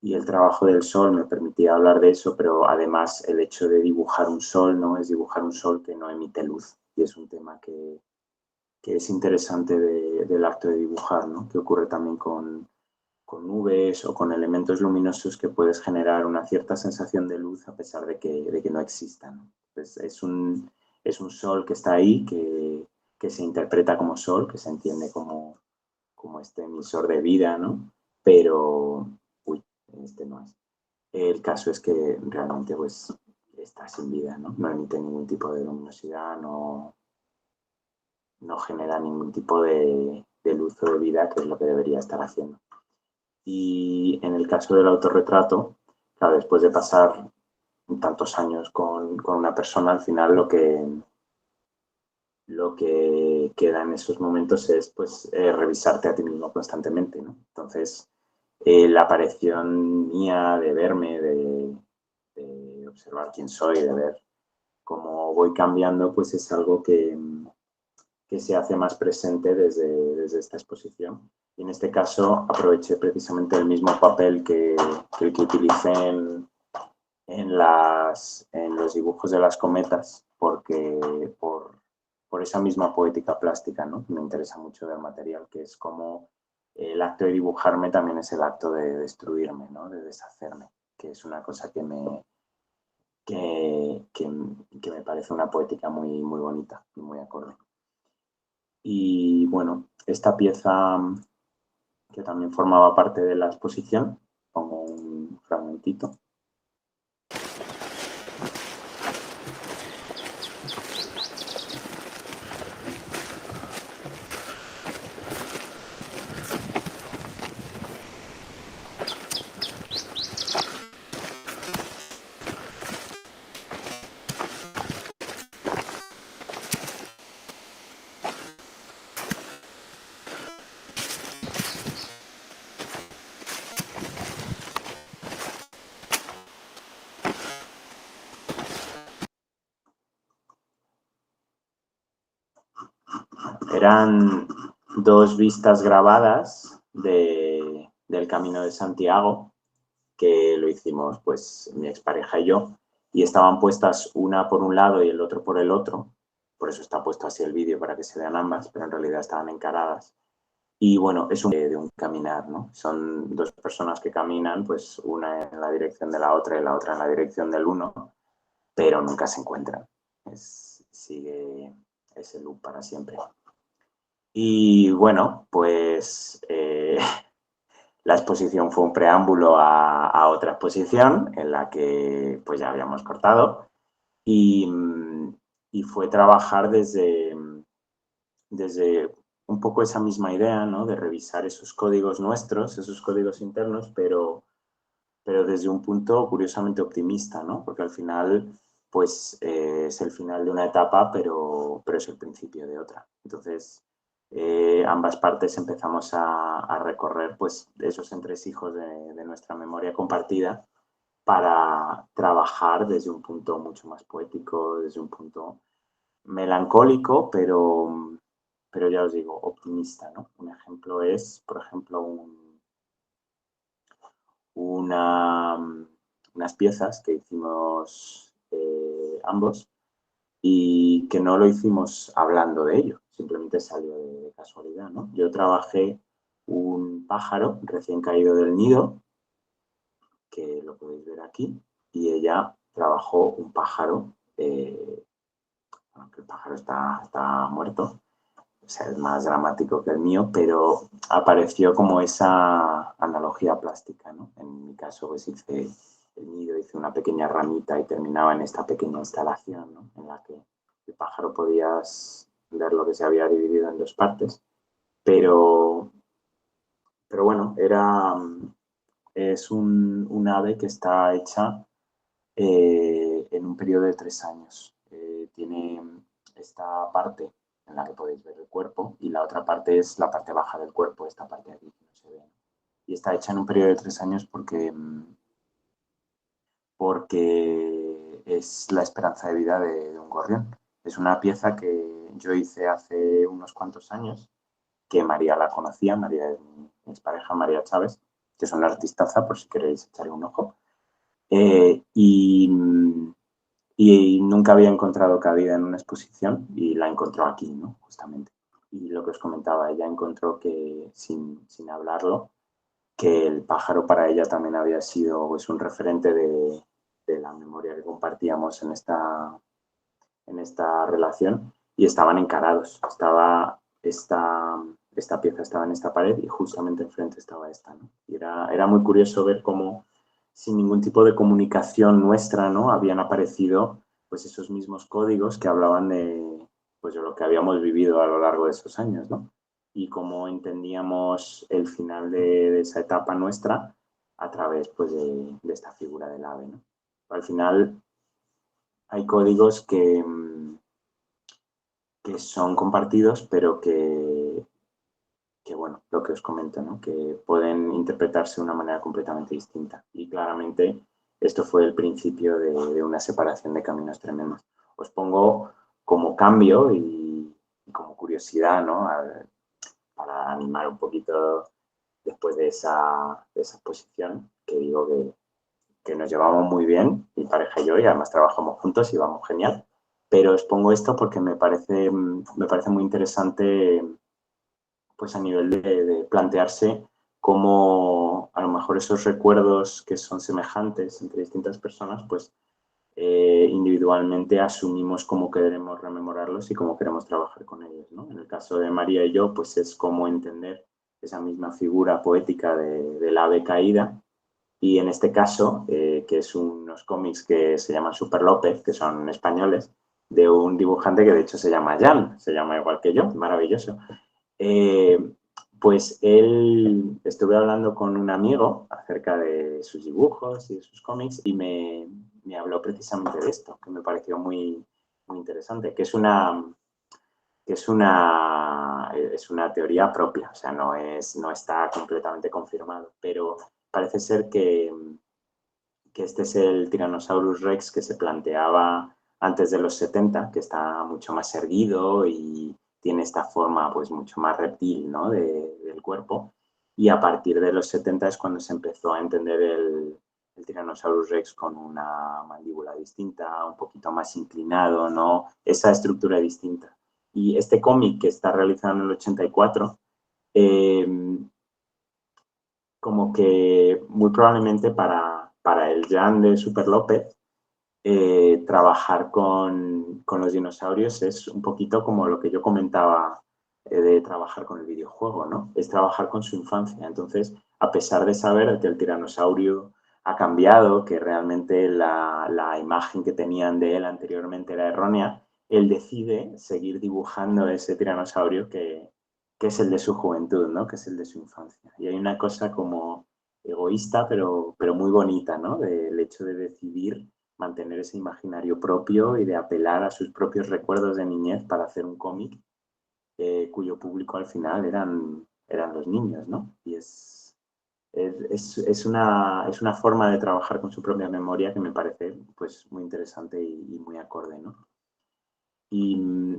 [SPEAKER 2] el trabajo del sol me permitía hablar de eso, pero además el hecho de dibujar un sol, ¿no? Es dibujar un sol que no emite luz, y es un tema que es interesante del acto de dibujar, ¿no? Que ocurre también con nubes o con elementos luminosos, que puedes generar una cierta sensación de luz a pesar de que no existan. Pues es un sol que está ahí, que se interpreta como sol, que se entiende como este emisor de vida, ¿no? Pero, este no es. El caso es que realmente pues está sin vida, ¿no? No emite ningún tipo de luminosidad, no genera ningún tipo de luz o de vida, que es lo que debería estar haciendo. Y en el caso del autorretrato, claro, después de pasar tantos años con una persona, al final lo que queda en esos momentos es pues revisarte a ti mismo constantemente, ¿no? Entonces, la aparición mía de verme, de observar quién soy, de ver cómo voy cambiando, pues es algo que que se hace más presente desde esta exposición. Y en este caso aproveché precisamente el mismo papel que el que utilicé en los dibujos de las cometas, porque por esa misma poética plástica, ¿no? Me interesa mucho del material, que es como el acto de dibujarme también es el acto de destruirme, ¿no? De deshacerme, que es una cosa que me parece una poética muy, muy bonita y muy acorde. Y bueno, esta pieza que también formaba parte de la exposición, pongo un fragmentito. Eran dos vistas grabadas del Camino de Santiago, que lo hicimos pues mi expareja y yo, y estaban puestas una por un lado y el otro por el otro, por eso está puesto así el vídeo para que se vean ambas, pero en realidad estaban encaradas. Y bueno, es de un caminar, ¿no? Son dos personas que caminan, pues una en la dirección de la otra y la otra en la dirección del uno, pero nunca se encuentran. Sigue ese loop para siempre. Y bueno, pues la exposición fue un preámbulo a otra exposición en la que pues ya habíamos cortado y fue trabajar desde un poco esa misma idea, ¿no? De revisar esos códigos nuestros, esos códigos internos, pero desde un punto curiosamente optimista, ¿no? Porque al final pues es el final de una etapa, pero es el principio de otra. Entonces, ambas partes empezamos a recorrer pues esos entresijos de nuestra memoria compartida para trabajar desde un punto mucho más poético, desde un punto melancólico, pero ya os digo, optimista, ¿no? Un ejemplo es, por ejemplo, unas piezas que hicimos ambos y que no lo hicimos hablando de ello, simplemente salió de casualidad, ¿no? Yo trabajé un pájaro recién caído del nido, que lo podéis ver aquí, y ella trabajó un pájaro, aunque el pájaro está muerto, o sea, es más dramático que el mío, pero apareció como esa analogía plástica, ¿no? En mi caso, pues hice el nido, hice una pequeña ramita y terminaba en esta pequeña instalación, ¿no? En la que el pájaro podías ver lo que se había dividido en dos partes, pero bueno, es un ave que está hecha en un periodo de 3 años. Tiene esta parte en la que podéis ver el cuerpo y la otra parte es la parte baja del cuerpo, esta parte de aquí que no se ve. Y está hecha en un periodo de 3 años porque es la esperanza de vida de un gorrión. Es una pieza que yo hice hace unos cuantos años, que María la conocía, María es mi expareja, María Chávez, que es una artistaza, por si queréis echarle un ojo. Y nunca había encontrado cabida en una exposición y la encontró aquí, ¿no? Justamente. Y lo que os comentaba, ella encontró que, sin hablarlo, que el pájaro para ella también había sido pues, un referente de la memoria que compartíamos en esta relación y estaban encarados. Esta pieza estaba en esta pared y justamente enfrente estaba esta, ¿no? Y era muy curioso ver cómo sin ningún tipo de comunicación nuestra, ¿no? Habían aparecido pues esos mismos códigos que hablaban de lo que habíamos vivido a lo largo de esos años, ¿no? Y cómo entendíamos el final de esa etapa nuestra a través pues, de esta figura del ave, ¿no? Al final hay códigos que son compartidos, pero que bueno, lo que os comento, ¿no? Que pueden interpretarse de una manera completamente distinta. Y claramente esto fue el principio de una separación de caminos tremendos. Os pongo como cambio y como curiosidad, ¿no? Para animar un poquito después de esa exposición, que digo que nos llevamos muy bien, mi pareja y yo, y además trabajamos juntos y vamos genial. Pero os pongo esto porque me parece muy interesante, pues a nivel de plantearse cómo a lo mejor esos recuerdos que son semejantes entre distintas personas, pues individualmente asumimos cómo queremos rememorarlos y cómo queremos trabajar con ellos, ¿no? En el caso de María y yo, pues es cómo entender esa misma figura poética del ave caída. Y en este caso, que es unos cómics que se llaman Super López, que son españoles, de un dibujante que de hecho se llama Jan, se llama igual que yo, maravilloso. Pues él, estuve hablando con un amigo acerca de sus dibujos y de sus cómics y me habló precisamente de esto, que me pareció muy, muy interesante, que es una teoría propia, o sea, no está completamente confirmado, pero parece ser que este es el Tyrannosaurus Rex que se planteaba antes de los 70, que está mucho más erguido y tiene esta forma pues mucho más reptil, ¿no? del cuerpo. Y a partir de los 70 es cuando se empezó a entender el Tyrannosaurus Rex con una mandíbula distinta, un poquito más inclinado, ¿no? Esa estructura distinta. Y este cómic que está realizado en el 84, como que muy probablemente para el Jan de Super López, trabajar con los dinosaurios es un poquito como lo que yo comentaba de trabajar con el videojuego, ¿no? Es trabajar con su infancia. Entonces, a pesar de saber que el tiranosaurio ha cambiado, que realmente la imagen que tenían de él anteriormente era errónea, él decide seguir dibujando ese tiranosaurio que es el de su juventud, ¿no? Que es el de su infancia. Y hay una cosa como egoísta, pero muy bonita, ¿no? Del hecho de decidir mantener ese imaginario propio y de apelar a sus propios recuerdos de niñez para hacer un cómic cuyo público al final eran los niños, ¿no? Y es una forma de trabajar con su propia memoria que me parece pues muy interesante y muy acorde, ¿no? Y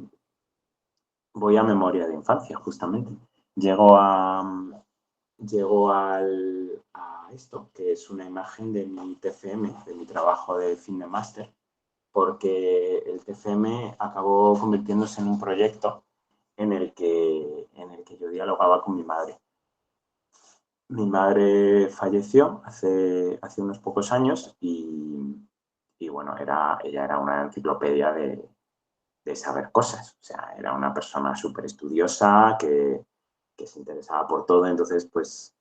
[SPEAKER 2] voy a memoria de infancia, justamente. Llego a esto, que es una imagen de mi TFM, de mi trabajo de fin de máster, porque el TFM acabó convirtiéndose en un proyecto en el que yo dialogaba con mi madre. Mi madre falleció hace unos pocos años y bueno, ella era una enciclopedia de saber cosas. O sea, era una persona súper estudiosa que se interesaba por todo. Entonces, pues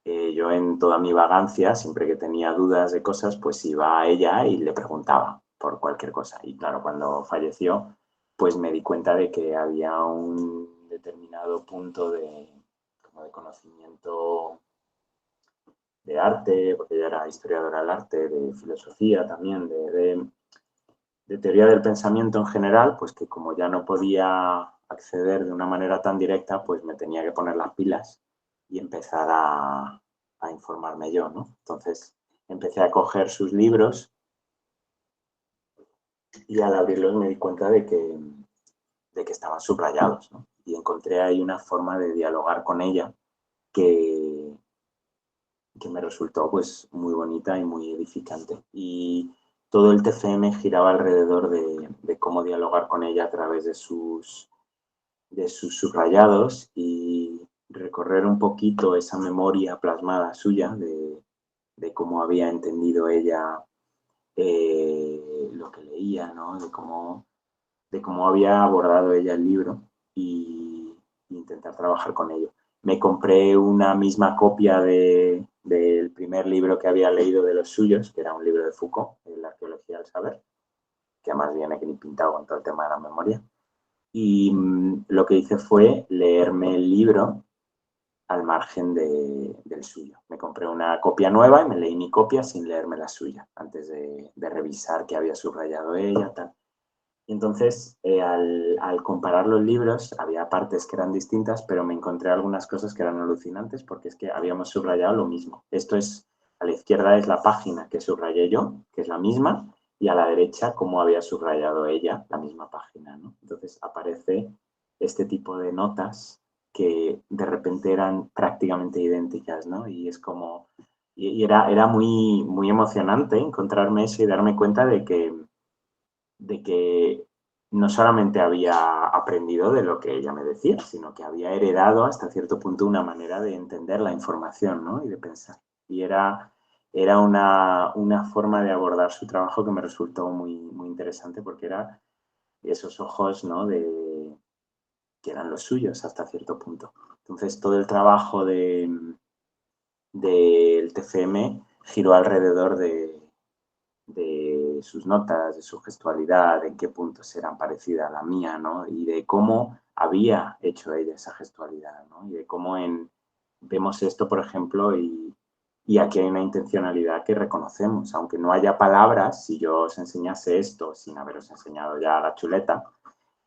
[SPEAKER 2] yo en toda mi vagancia, siempre que tenía dudas de cosas, pues iba a ella y le preguntaba por cualquier cosa. Y claro, cuando falleció, pues me di cuenta de que había un determinado punto de conocimiento de arte, porque ella era historiadora del arte, de filosofía también, de teoría del pensamiento en general, pues que como ya no podía acceder de una manera tan directa, pues me tenía que poner las pilas y empezar a informarme yo, ¿no? Entonces empecé a coger sus libros y al abrirlos me di cuenta de que estaban subrayados, ¿no? Y encontré ahí una forma de dialogar con ella que me resultó pues muy bonita y muy edificante. Y todo el TFM giraba alrededor de cómo dialogar con ella a través de sus subrayados y recorrer un poquito esa memoria plasmada suya de cómo había entendido ella lo que leía, ¿no? de cómo había abordado ella el libro y intentar trabajar con ello. Me compré una misma copia del primer libro que había leído de los suyos, que era un libro de Foucault, La arqueología del saber, que además viene que ni pintado con todo el tema de la memoria. Y lo que hice fue leerme el libro al margen del suyo. Me compré una copia nueva y me leí mi copia sin leerme la suya, antes de revisar qué había subrayado ella, tal. Y entonces, al comparar los libros, había partes que eran distintas, pero me encontré algunas cosas que eran alucinantes porque es que habíamos subrayado lo mismo. Esto es, a la izquierda es la página que subrayé yo, que es la misma, y a la derecha cómo había subrayado ella la misma página, ¿no? Entonces aparece este tipo de notas que de repente eran prácticamente idénticas, ¿no? Y es como... Y era muy, muy emocionante encontrarme eso y darme cuenta de que no solamente había aprendido de lo que ella me decía, sino que había heredado hasta cierto punto una manera de entender la información, ¿no? Y de pensar. Y era una forma de abordar su trabajo que me resultó muy, muy interesante porque era esos ojos, ¿no? Que eran los suyos hasta cierto punto. Entonces, todo el trabajo del TFM giró alrededor de sus notas, de su gestualidad, en qué puntos eran parecidas a la mía, ¿no? Y de cómo había hecho ella esa gestualidad, ¿no? Y de cómo vemos esto, por ejemplo, y aquí hay una intencionalidad que reconocemos. Aunque no haya palabras, si yo os enseñase esto sin haberos enseñado ya la chuleta,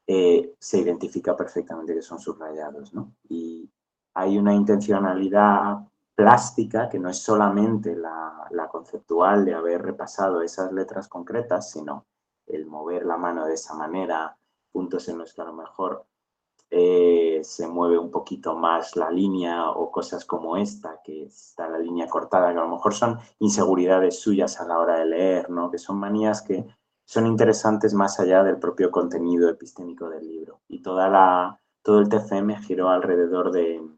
[SPEAKER 2] se identifica perfectamente que son subrayados, ¿no? Y hay una intencionalidad plástica que no es solamente la conceptual de haber repasado esas letras concretas, sino el mover la mano de esa manera, puntos en los que a lo mejor se mueve un poquito más la línea o cosas como esta, que está la línea cortada, que a lo mejor son inseguridades suyas a la hora de leer, ¿no? Que son manías que son interesantes más allá del propio contenido epistémico del libro. Y todo el TFM giró alrededor de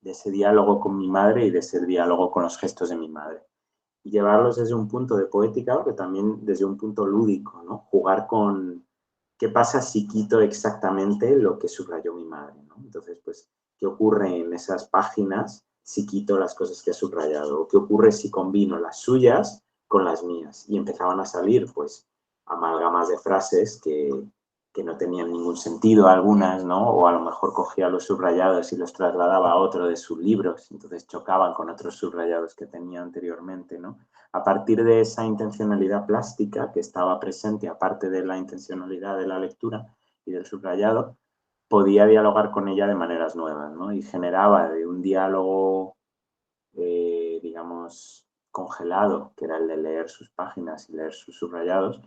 [SPEAKER 2] ese diálogo con mi madre y de ese diálogo con los gestos de mi madre. Y llevarlos desde un punto de poética, pero también desde un punto lúdico, ¿no? Jugar con qué pasa si quito exactamente lo que subrayó mi madre, ¿no? Entonces, pues, ¿qué ocurre en esas páginas si quito las cosas que ha subrayado? ¿O qué ocurre si combino las suyas con las mías? Y empezaban a salir, pues, amalgamas de frases que no tenían ningún sentido algunas, ¿no? O a lo mejor cogía los subrayados y los trasladaba a otro de sus libros, entonces chocaban con otros subrayados que tenía anteriormente, ¿no? A partir de esa intencionalidad plástica que estaba presente, aparte de la intencionalidad de la lectura y del subrayado, podía dialogar con ella de maneras nuevas, ¿no? Y generaba de un diálogo, digamos, congelado, que era el de leer sus páginas y leer sus subrayados,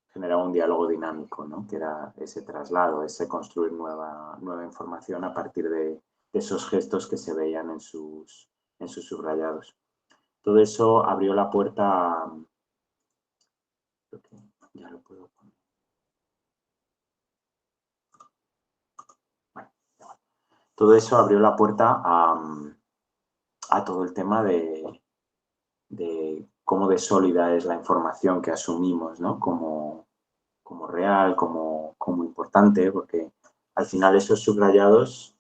[SPEAKER 2] generaba un diálogo dinámico, ¿no? Que era ese traslado, ese construir nueva información a partir de esos gestos que se veían en sus subrayados. Todo eso abrió la puerta, creo que ya lo puedo poner. Bueno, todo eso abrió la puerta a todo el tema de cómo de sólida es la información que asumimos, ¿no? Como real, como importante, porque al final esos subrayados,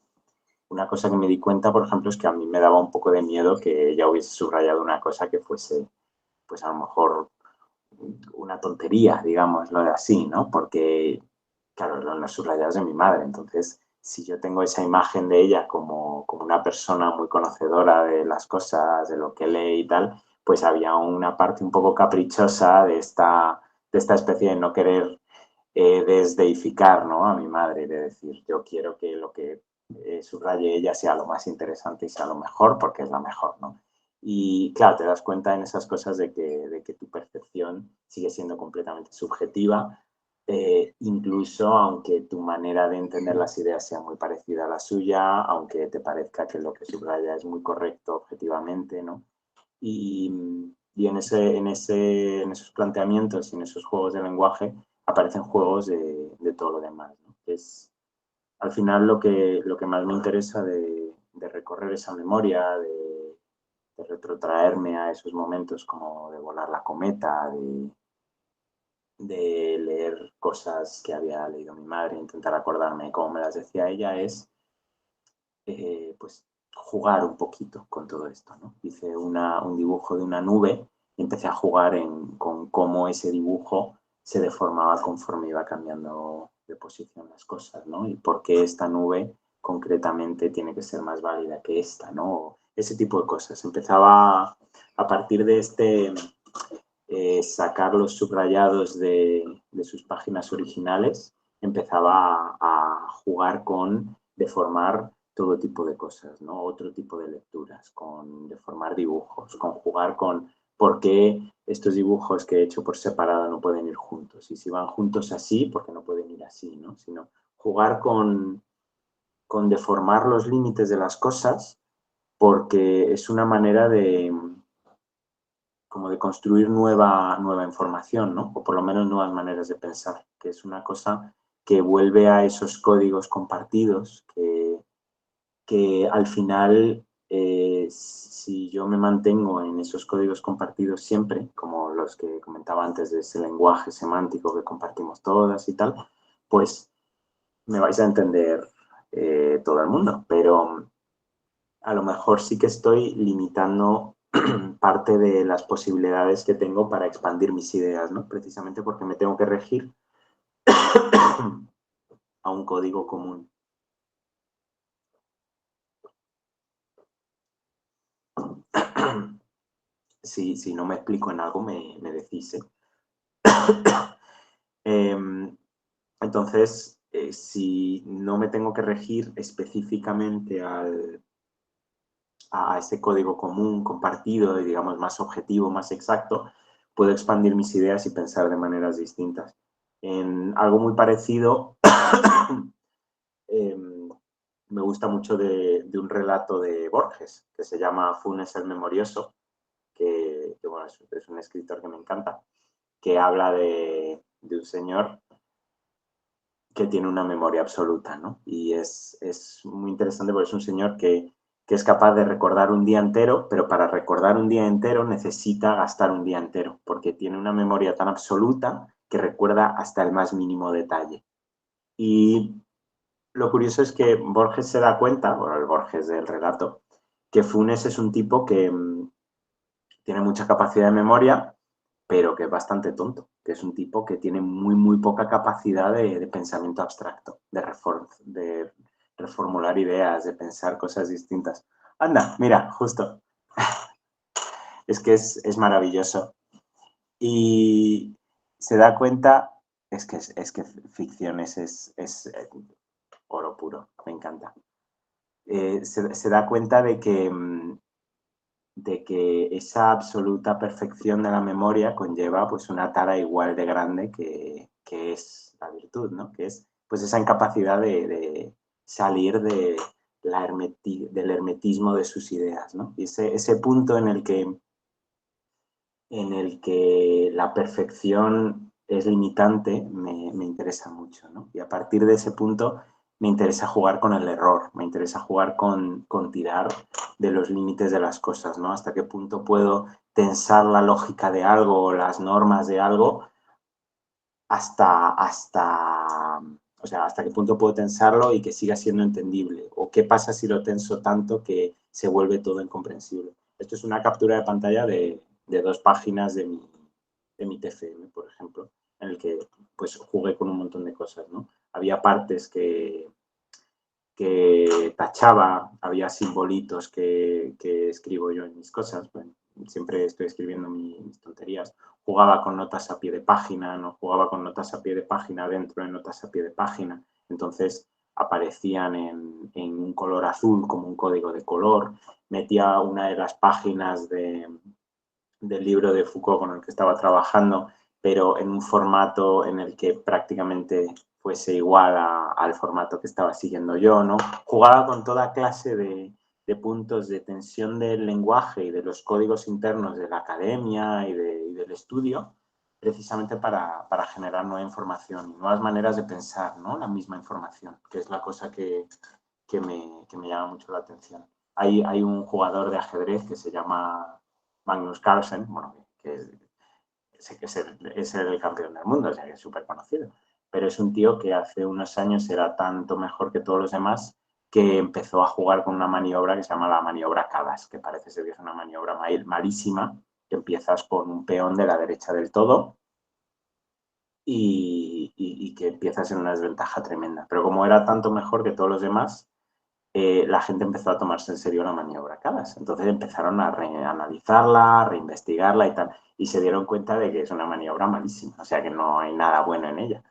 [SPEAKER 2] una cosa que me di cuenta, por ejemplo, es que a mí me daba un poco de miedo que ella hubiese subrayado una cosa que fuese, pues a lo mejor una tontería, digámoslo así, ¿no? Porque, claro, eran los subrayados de mi madre, entonces, si yo tengo esa imagen de ella como una persona muy conocedora de las cosas, de lo que lee y tal, pues había una parte un poco caprichosa de esta especie de no querer desdeificar, ¿no? A mi madre, de decir, yo quiero que lo que subraye ella sea lo más interesante y sea lo mejor porque es la mejor, ¿no? Y claro, te das cuenta en esas cosas de que tu percepción sigue siendo completamente subjetiva, incluso aunque tu manera de entender las ideas sea muy parecida a la suya, aunque te parezca que lo que subraya es muy correcto objetivamente, ¿no? Y en esos planteamientos y en esos juegos de lenguaje aparecen juegos de todo lo demás, ¿no? Es al final lo que más me interesa de recorrer esa memoria, de retrotraerme a esos momentos como de volar la cometa, de leer cosas que había leído mi madre, intentar acordarme cómo me las decía ella, es pues jugar un poquito con todo esto, ¿no? Hice un dibujo de una nube y empecé a jugar con cómo ese dibujo se deformaba conforme iba cambiando de posición las cosas, ¿no? Y por qué esta nube concretamente tiene que ser más válida que esta, ¿no? Ese tipo de cosas. Empezaba a partir de sacar los subrayados de sus páginas originales, empezaba a jugar con deformar todo tipo de cosas, ¿no? Otro tipo de lecturas, con deformar dibujos, con jugar con por qué estos dibujos que he hecho por separado no pueden ir juntos. Y si van juntos así, ¿por qué no pueden ir así, ¿no? Sino jugar con deformar los límites de las cosas, porque es una manera como de construir nueva información, ¿no? O por lo menos nuevas maneras de pensar, que es una cosa que vuelve a esos códigos compartidos que al final, si yo me mantengo en esos códigos compartidos siempre, como los que comentaba antes de ese lenguaje semántico que compartimos todas y tal, pues me vais a entender todo el mundo, pero a lo mejor sí que estoy limitando parte de las posibilidades que tengo para expandir mis ideas, ¿no? Precisamente porque me tengo que regir a un código común. Si no me explico en algo, me decís, ¿eh? Entonces, si no me tengo que regir específicamente a ese código común, compartido y, digamos, más objetivo, más exacto, puedo expandir mis ideas y pensar de maneras distintas. En algo muy parecido, me gusta mucho de un relato de Borges, que se llama Funes el Memorioso, que bueno, es un escritor que me encanta, que habla de un señor que tiene una memoria absoluta, ¿no? Y es muy interesante porque es un señor que es capaz de recordar un día entero, pero para recordar un día entero necesita gastar un día entero, porque tiene una memoria tan absoluta que recuerda hasta el más mínimo detalle. Y lo curioso es que Borges se da cuenta, bueno, el Borges del relato, que Funes es un tipo que tiene mucha capacidad de memoria, pero que es bastante tonto, que es un tipo que tiene muy poca capacidad de pensamiento abstracto, de reformular ideas, de pensar cosas distintas. Anda, mira, justo. Es que es maravilloso. Y se da cuenta, es que ficción es oro puro, me encanta. Se da cuenta de que esa absoluta perfección de la memoria conlleva pues una tara igual de grande que es la virtud, ¿no? Que es pues esa incapacidad de salir del hermetismo de sus ideas, ¿no? Y ese punto en el que la perfección es limitante me interesa mucho, ¿no? Y a partir de ese punto me interesa jugar con el error, me interesa jugar con tirar de los límites de las cosas, ¿no? Hasta qué punto puedo tensar la lógica de algo o las normas de algo hasta qué punto puedo tensarlo y que siga siendo entendible. O qué pasa si lo tenso tanto que se vuelve todo incomprensible. Esto es una captura de pantalla de 2 páginas de mi TFM, por ejemplo, en el que pues jugué con un montón de cosas, ¿no? Había partes que tachaba, había simbolitos que escribo yo en mis cosas, bueno, siempre estoy escribiendo mis tonterías, jugaba con notas a pie de página, no jugaba con notas a pie de página dentro de notas a pie de página, entonces aparecían en un color azul como un código de color, metía una de las páginas del libro de Foucault con el que estaba trabajando, pero en un formato en el que prácticamente fuese igual al formato que estaba siguiendo yo, ¿no? Jugaba con toda clase de puntos de tensión del lenguaje y de los códigos internos de la academia y del estudio, precisamente para generar nueva información, nuevas maneras de pensar, ¿no? La misma información, que es la cosa que me llama mucho la atención. Hay un jugador de ajedrez que se llama Magnus Carlsen, bueno, que es el campeón del mundo, o sea, que es súper conocido. Pero es un tío que hace unos años era tanto mejor que todos los demás que empezó a jugar con una maniobra que se llama la maniobra Cadas, que parece ser que es una maniobra malísima, que empiezas con un peón de la derecha del todo y que empiezas en una desventaja tremenda. Pero como era tanto mejor que todos los demás, la gente empezó a tomarse en serio la maniobra Cadas. Entonces empezaron a reanalizarla, a reinvestigarla y tal, y se dieron cuenta de que es una maniobra malísima, o sea que no hay nada bueno en ella.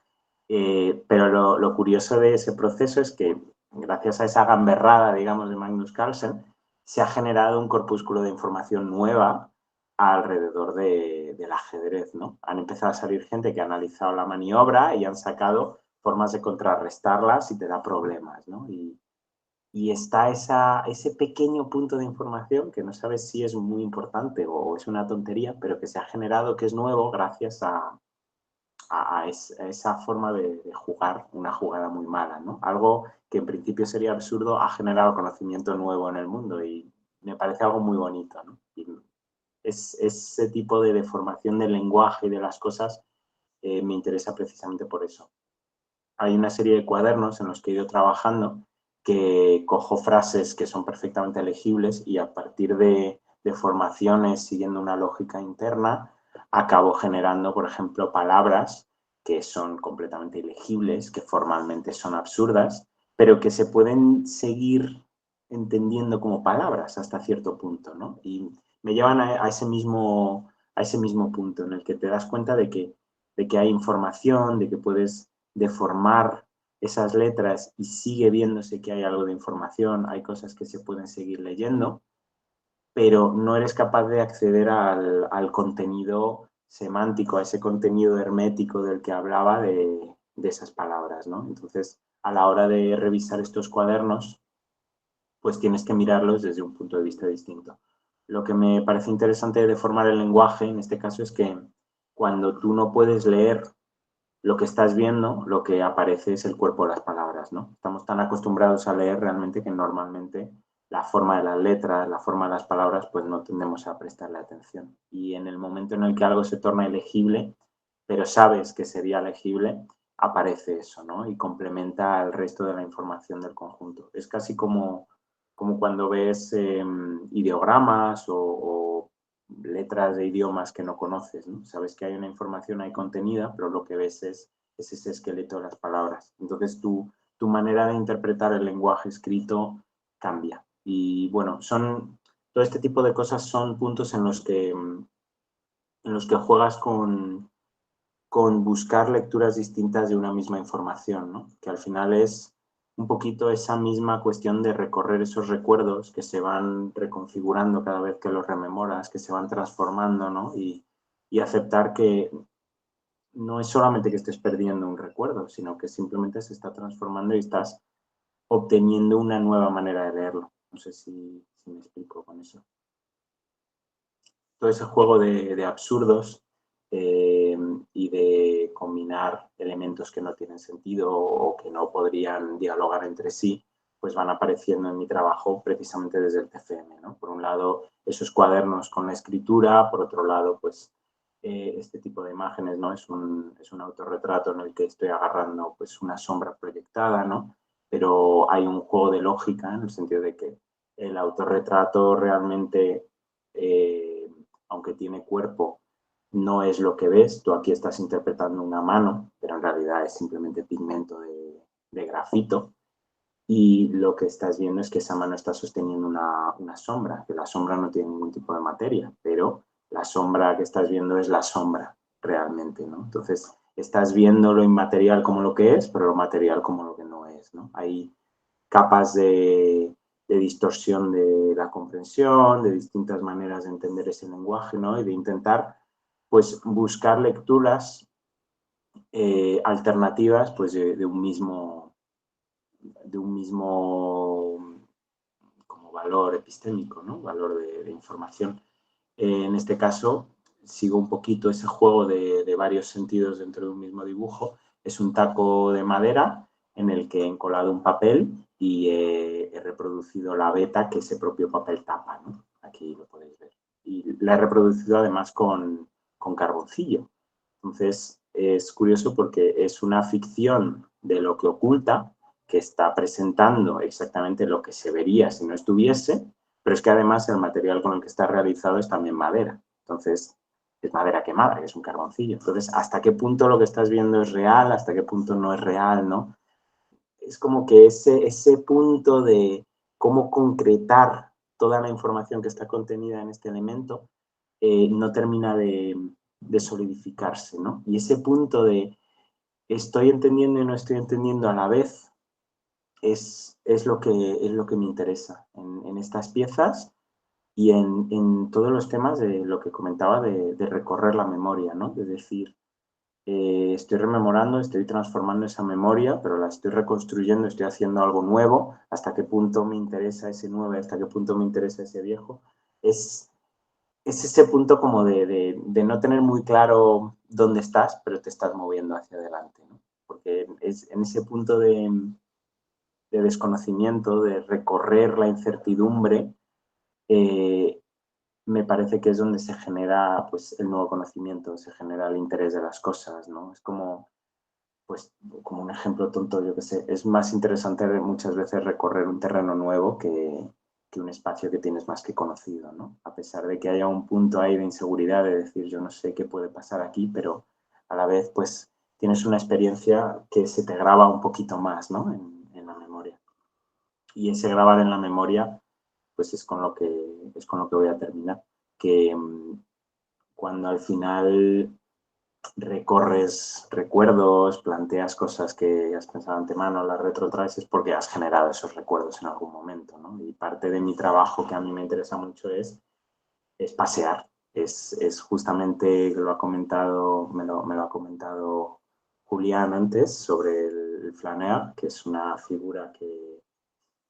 [SPEAKER 2] Pero lo curioso de ese proceso es que gracias a esa gamberrada, digamos, de Magnus Carlsen, se ha generado un corpúsculo de información nueva alrededor del ajedrez, ¿no? Han empezado a salir gente que ha analizado la maniobra y han sacado formas de contrarrestarlas y te da problemas, ¿no? Y está ese pequeño punto de información que no sabes si es muy importante o es una tontería, pero que se ha generado, que es nuevo gracias a esa forma de jugar una jugada muy mala, ¿no? Algo que en principio sería absurdo ha generado conocimiento nuevo en el mundo y me parece algo muy bonito, ¿no? Y ese tipo de deformación del lenguaje y de las cosas me interesa precisamente por eso. Hay una serie de cuadernos en los que he ido trabajando que cojo frases que son perfectamente legibles y a partir de formaciones siguiendo una lógica interna acabo generando, por ejemplo, palabras que son completamente ilegibles, que formalmente son absurdas, pero que se pueden seguir entendiendo como palabras hasta cierto punto, ¿no? Y me llevan a ese mismo punto en el que te das cuenta de que hay información, de que puedes deformar esas letras y sigue viéndose que hay algo de información, hay cosas que se pueden seguir leyendo, pero no eres capaz de acceder al contenido semántico, a ese contenido hermético del que hablaba de esas palabras, ¿no? Entonces, a la hora de revisar estos cuadernos, pues tienes que mirarlos desde un punto de vista distinto. Lo que me parece interesante de deformar el lenguaje, en este caso, es que cuando tú no puedes leer lo que estás viendo, lo que aparece es el cuerpo de las palabras, ¿no? Estamos tan acostumbrados a leer realmente que normalmente la forma de las letras, la forma de las palabras, pues no tendemos a prestarle atención. Y en el momento en el que algo se torna ilegible, pero sabes que sería legible, aparece eso, ¿no? Y complementa al resto de la información del conjunto. Es casi como cuando ves ideogramas o letras de idiomas que no conoces, ¿no? Sabes que hay una información ahí contenida, pero lo que ves es ese esqueleto de las palabras. Entonces tu manera de interpretar el lenguaje escrito cambia. Y bueno, todo este tipo de cosas son puntos en los que juegas con buscar lecturas distintas de una misma información, ¿no? Que al final es un poquito esa misma cuestión de recorrer esos recuerdos que se van reconfigurando cada vez que los rememoras, que se van transformando, ¿no? Y aceptar que no es solamente que estés perdiendo un recuerdo, sino que simplemente se está transformando y estás obteniendo una nueva manera de leerlo. No sé si me explico con eso. Todo ese juego de absurdos y de combinar elementos que no tienen sentido o que no podrían dialogar entre sí, pues van apareciendo en mi trabajo precisamente desde el TFM, ¿no? Por un lado, esos cuadernos con la escritura, por otro lado, pues este tipo de imágenes, ¿no? Es un autorretrato en el que estoy agarrando pues una sombra proyectada, ¿no? Pero hay un juego de lógica en el sentido de que el autorretrato realmente aunque tiene cuerpo, no es lo que ves. Tú aquí estás interpretando una mano, pero en realidad es simplemente pigmento de grafito. Y lo que estás viendo es que esa mano está sosteniendo una sombra, que la sombra no tiene ningún tipo de materia, pero la sombra que estás viendo es la sombra realmente, ¿no? Entonces, estás viendo lo inmaterial como lo que es, pero lo material como lo que no es, ¿no? Hay capas de distorsión de la comprensión, de distintas maneras de entender ese lenguaje, ¿no? Y de intentar, pues, buscar lecturas alternativas, pues, de un mismo como valor epistémico, ¿no? Valor de información. En este caso, sigo un poquito ese juego de varios sentidos dentro de un mismo dibujo. Es un taco de madera en el que he encolado un papel y he reproducido la veta que ese propio papel tapa, ¿no? Aquí lo podéis ver. Y la he reproducido además con carboncillo. Entonces, es curioso porque es una ficción de lo que oculta, que está presentando exactamente lo que se vería si no estuviese, pero es que además el material con el que está realizado es también madera. Entonces, es madera quemada, que es un carboncillo. Entonces, ¿hasta qué punto lo que estás viendo es real? ¿Hasta qué punto no es real? ¿No? Es como que ese punto de cómo concretar toda la información que está contenida en este elemento no termina de solidificarse, ¿no? Y ese punto de estoy entendiendo y no estoy entendiendo a la vez es lo que me interesa en estas piezas y en todos los temas de lo que comentaba de recorrer la memoria, ¿no? De decir, estoy rememorando, estoy transformando esa memoria, pero la estoy reconstruyendo, estoy haciendo algo nuevo, hasta qué punto me interesa ese nuevo, hasta qué punto me interesa ese viejo. Es ese punto como de no tener muy claro dónde estás, pero te estás moviendo hacia adelante, ¿no? Porque es en ese punto de desconocimiento, de recorrer la incertidumbre, me parece que es donde se genera pues, el nuevo conocimiento, se genera el interés de las cosas, ¿no? Es como, pues, como un ejemplo tonto, yo que sé, es más interesante muchas veces recorrer un terreno nuevo que un espacio que tienes más que conocido, ¿no? A pesar de que haya un punto ahí de inseguridad, de decir yo no sé qué puede pasar aquí, pero a la vez pues tienes una experiencia que se te graba un poquito más, ¿no? En la memoria. Y ese grabar en la memoria pues es con lo que voy a terminar. Que cuando al final recorres recuerdos, planteas cosas que has pensado antemano, las retrotraes, es porque has generado esos recuerdos en algún momento, ¿no? Y parte de mi trabajo que a mí me interesa mucho es pasear. Es justamente, lo ha comentado, me lo ha comentado Julián antes, sobre el flanear, que es una figura que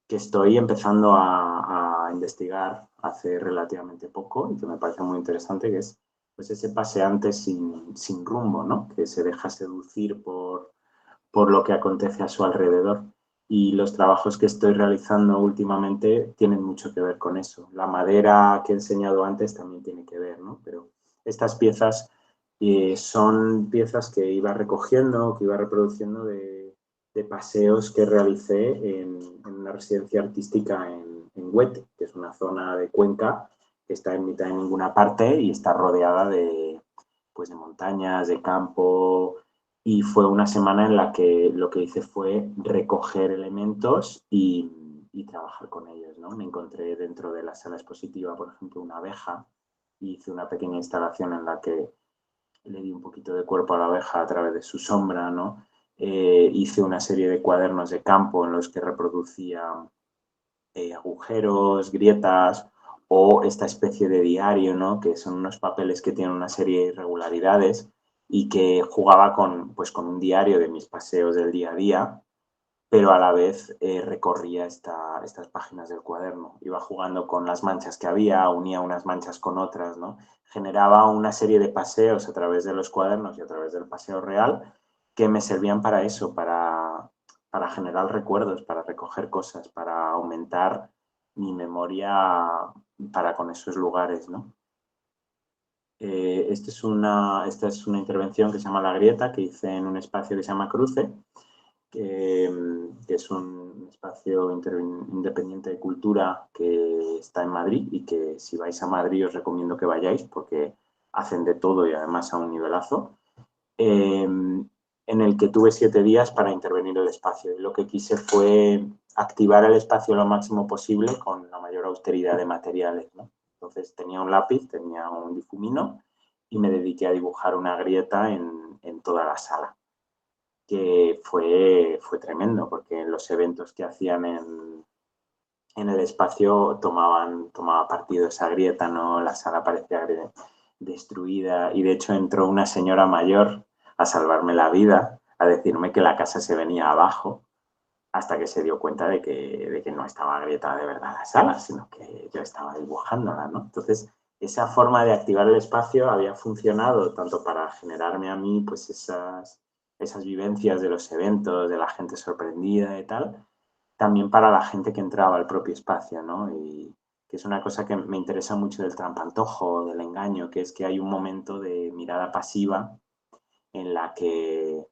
[SPEAKER 2] estoy empezando a investigar hace relativamente poco y que me parece muy interesante, que es pues ese paseante sin rumbo, ¿no? Que se deja seducir por lo que acontece a su alrededor. Y los trabajos que estoy realizando últimamente tienen mucho que ver con eso. La madera que he enseñado antes también tiene que ver, ¿no? Pero estas piezas son piezas que iba recogiendo, que iba reproduciendo de paseos que realicé en una residencia artística en Huete, que es una zona de Cuenca que está en mitad de ninguna parte y está rodeada pues de montañas, de campo, y fue una semana en la que lo que hice fue recoger elementos y trabajar con ellos, ¿no? Me encontré dentro de la sala expositiva, por ejemplo, una abeja, y hice una pequeña instalación en la que le di un poquito de cuerpo a la abeja a través de su sombra, ¿no? Hice una serie de cuadernos de campo en los que reproducía agujeros, grietas o esta especie de diario, ¿no? Que son unos papeles que tienen una serie de irregularidades y que jugaba pues, con un diario de mis paseos del día a día, pero a la vez recorría estas páginas del cuaderno. Iba jugando con las manchas que había, unía unas manchas con otras, ¿no? Generaba una serie de paseos a través de los cuadernos y a través del paseo real que me servían para eso, para generar recuerdos, para recoger cosas, para aumentar mi memoria para con esos lugares, ¿no? Esta es una intervención que se llama La Grieta, que hice en un espacio que se llama Cruce, que es un espacio independiente de cultura que está en Madrid y que si vais a Madrid os recomiendo que vayáis porque hacen de todo y además a un nivelazo, en el que tuve 7 días para intervenir el espacio. Y lo que quise fue activar el espacio lo máximo posible con la mayor austeridad de materiales, ¿no? Entonces tenía un lápiz, tenía un difumino y me dediqué a dibujar una grieta en toda la sala, que fue tremendo, porque los eventos que hacían en el espacio tomaba partido esa grieta, ¿no? La sala parecía destruida y de hecho entró una señora mayor a salvarme la vida, a decirme que la casa se venía abajo, hasta que se dio cuenta de que no estaba agrietada de verdad la sala, sino que yo estaba dibujándola, ¿no? Entonces, esa forma de activar el espacio había funcionado tanto para generarme a mí pues esas vivencias de los eventos, de la gente sorprendida y tal, también para la gente que entraba al propio espacio, ¿no? Y que es una cosa que me interesa mucho del trampantojo, del engaño, que es que hay un momento de mirada pasiva en la que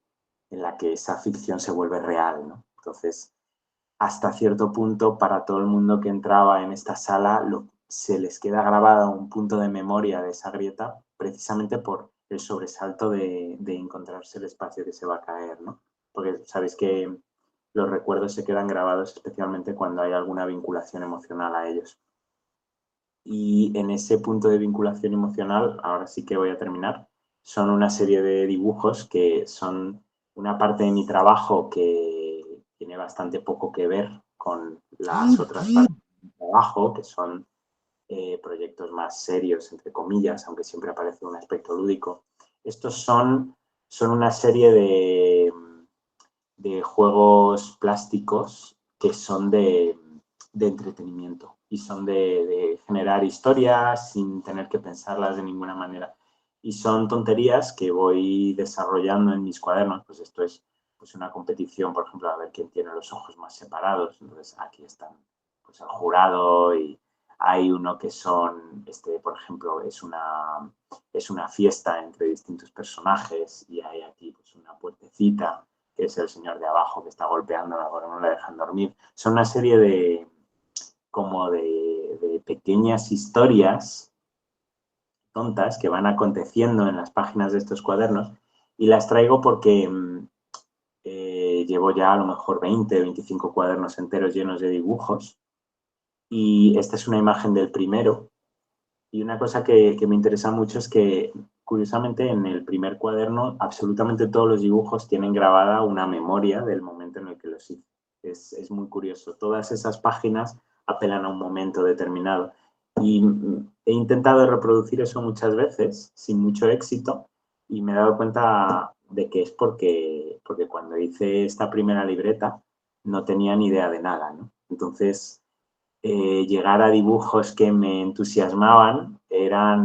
[SPEAKER 2] esa ficción se vuelve real, ¿no? Entonces, hasta cierto punto, para todo el mundo que entraba en esta sala, se les queda grabado un punto de memoria de esa grieta precisamente por el sobresalto de encontrarse el espacio que se va a caer, ¿no? Porque sabéis que los recuerdos se quedan grabados especialmente cuando hay alguna vinculación emocional a ellos. Y en ese punto de vinculación emocional, ahora sí que voy a terminar, son una serie de dibujos que son una parte de mi trabajo que tiene bastante poco que ver con las otras partes de mi trabajo, que son proyectos más serios, entre comillas, aunque siempre aparece un aspecto lúdico. Estos son son una serie de juegos plásticos que son de entretenimiento y son de generar historias sin tener que pensarlas de ninguna manera. Y son tonterías que voy desarrollando en mis cuadernos. Pues esto es pues una competición, por ejemplo, a ver quién tiene los ojos más separados. Entonces aquí están pues el jurado y hay uno que son, por ejemplo, es una fiesta entre distintos personajes y hay aquí pues una puertecita que es el señor de abajo que está golpeándola porque no la dejan dormir. Son una serie de pequeñas historias tontas que van aconteciendo en las páginas de estos cuadernos y las traigo porque llevo ya a lo mejor 20, 25 cuadernos enteros llenos de dibujos y esta es una imagen del primero y una cosa que me interesa mucho es que curiosamente en el primer cuaderno absolutamente todos los dibujos tienen grabada una memoria del momento en el que los hice. Es muy curioso. Todas esas páginas apelan a un momento determinado. Y he intentado reproducir eso muchas veces, sin mucho éxito, y me he dado cuenta de que es porque cuando hice esta primera libreta no tenía ni idea de nada, ¿no? Entonces, llegar a dibujos que me entusiasmaban era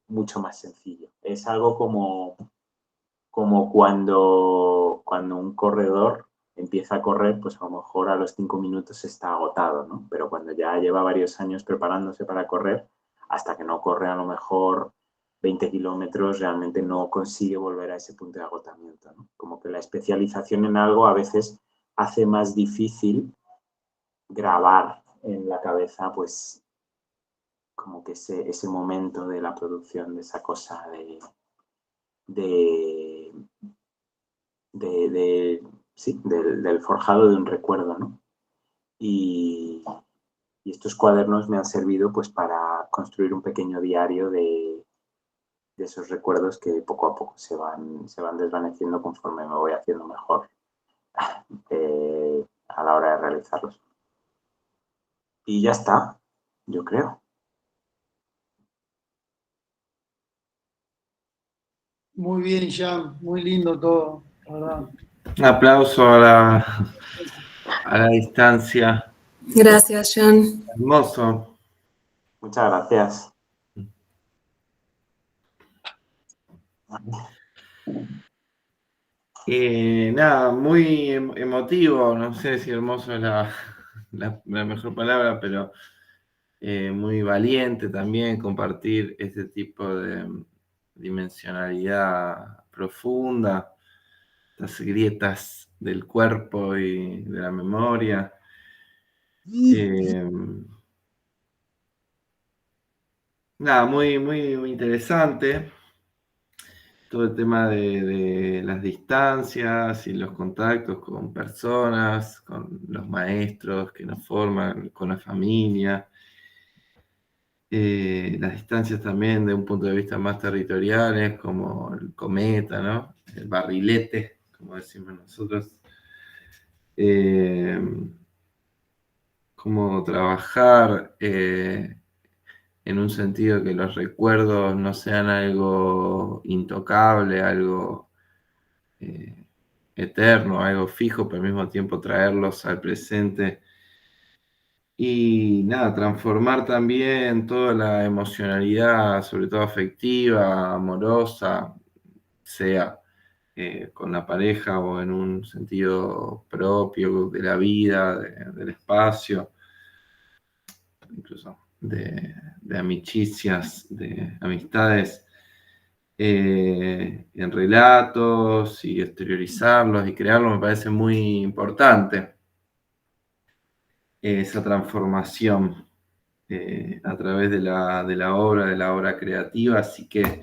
[SPEAKER 2] mucho más sencillo. Es algo como cuando un corredor empieza a correr, pues a lo mejor a los 5 minutos está agotado, ¿no? Pero cuando ya lleva varios años preparándose para correr, hasta que no corre a lo mejor 20 kilómetros, realmente no consigue volver a ese punto de agotamiento, ¿no? Como que la especialización en algo a veces hace más difícil grabar en la cabeza, pues, como que ese momento de la producción de esa cosa sí, del forjado de un recuerdo, ¿no? Y estos cuadernos me han servido pues para construir un pequeño diario de esos recuerdos que poco a poco se van desvaneciendo conforme me voy haciendo mejor a la hora de realizarlos. Y ya está, yo creo.
[SPEAKER 1] Muy bien, Jan, muy lindo todo, la verdad.
[SPEAKER 3] Un aplauso a la distancia.
[SPEAKER 4] Gracias, Jan.
[SPEAKER 3] Hermoso.
[SPEAKER 2] Muchas gracias.
[SPEAKER 3] Nada, muy emotivo, no sé si hermoso es la mejor palabra, pero muy valiente también compartir este tipo de dimensionalidad profunda, las grietas del cuerpo y de la memoria. Nada, muy, muy, muy interesante. Todo el tema de las distancias y los contactos con personas, con los maestros que nos forman, con la familia. Las distancias también de un punto de vista más territoriales, como el cometa, ¿no? El barrilete, como decimos nosotros. Cómo trabajar en un sentido que los recuerdos no sean algo intocable, algo eterno, algo fijo, pero al mismo tiempo traerlos al presente. Y nada, transformar también toda la emocionalidad, sobre todo afectiva, amorosa, sea con la pareja o en un sentido propio de la vida, del espacio, incluso de amicicias, de amistades, en relatos y exteriorizarlos y crearlos me parece muy importante. Esa transformación a través de la obra creativa, así que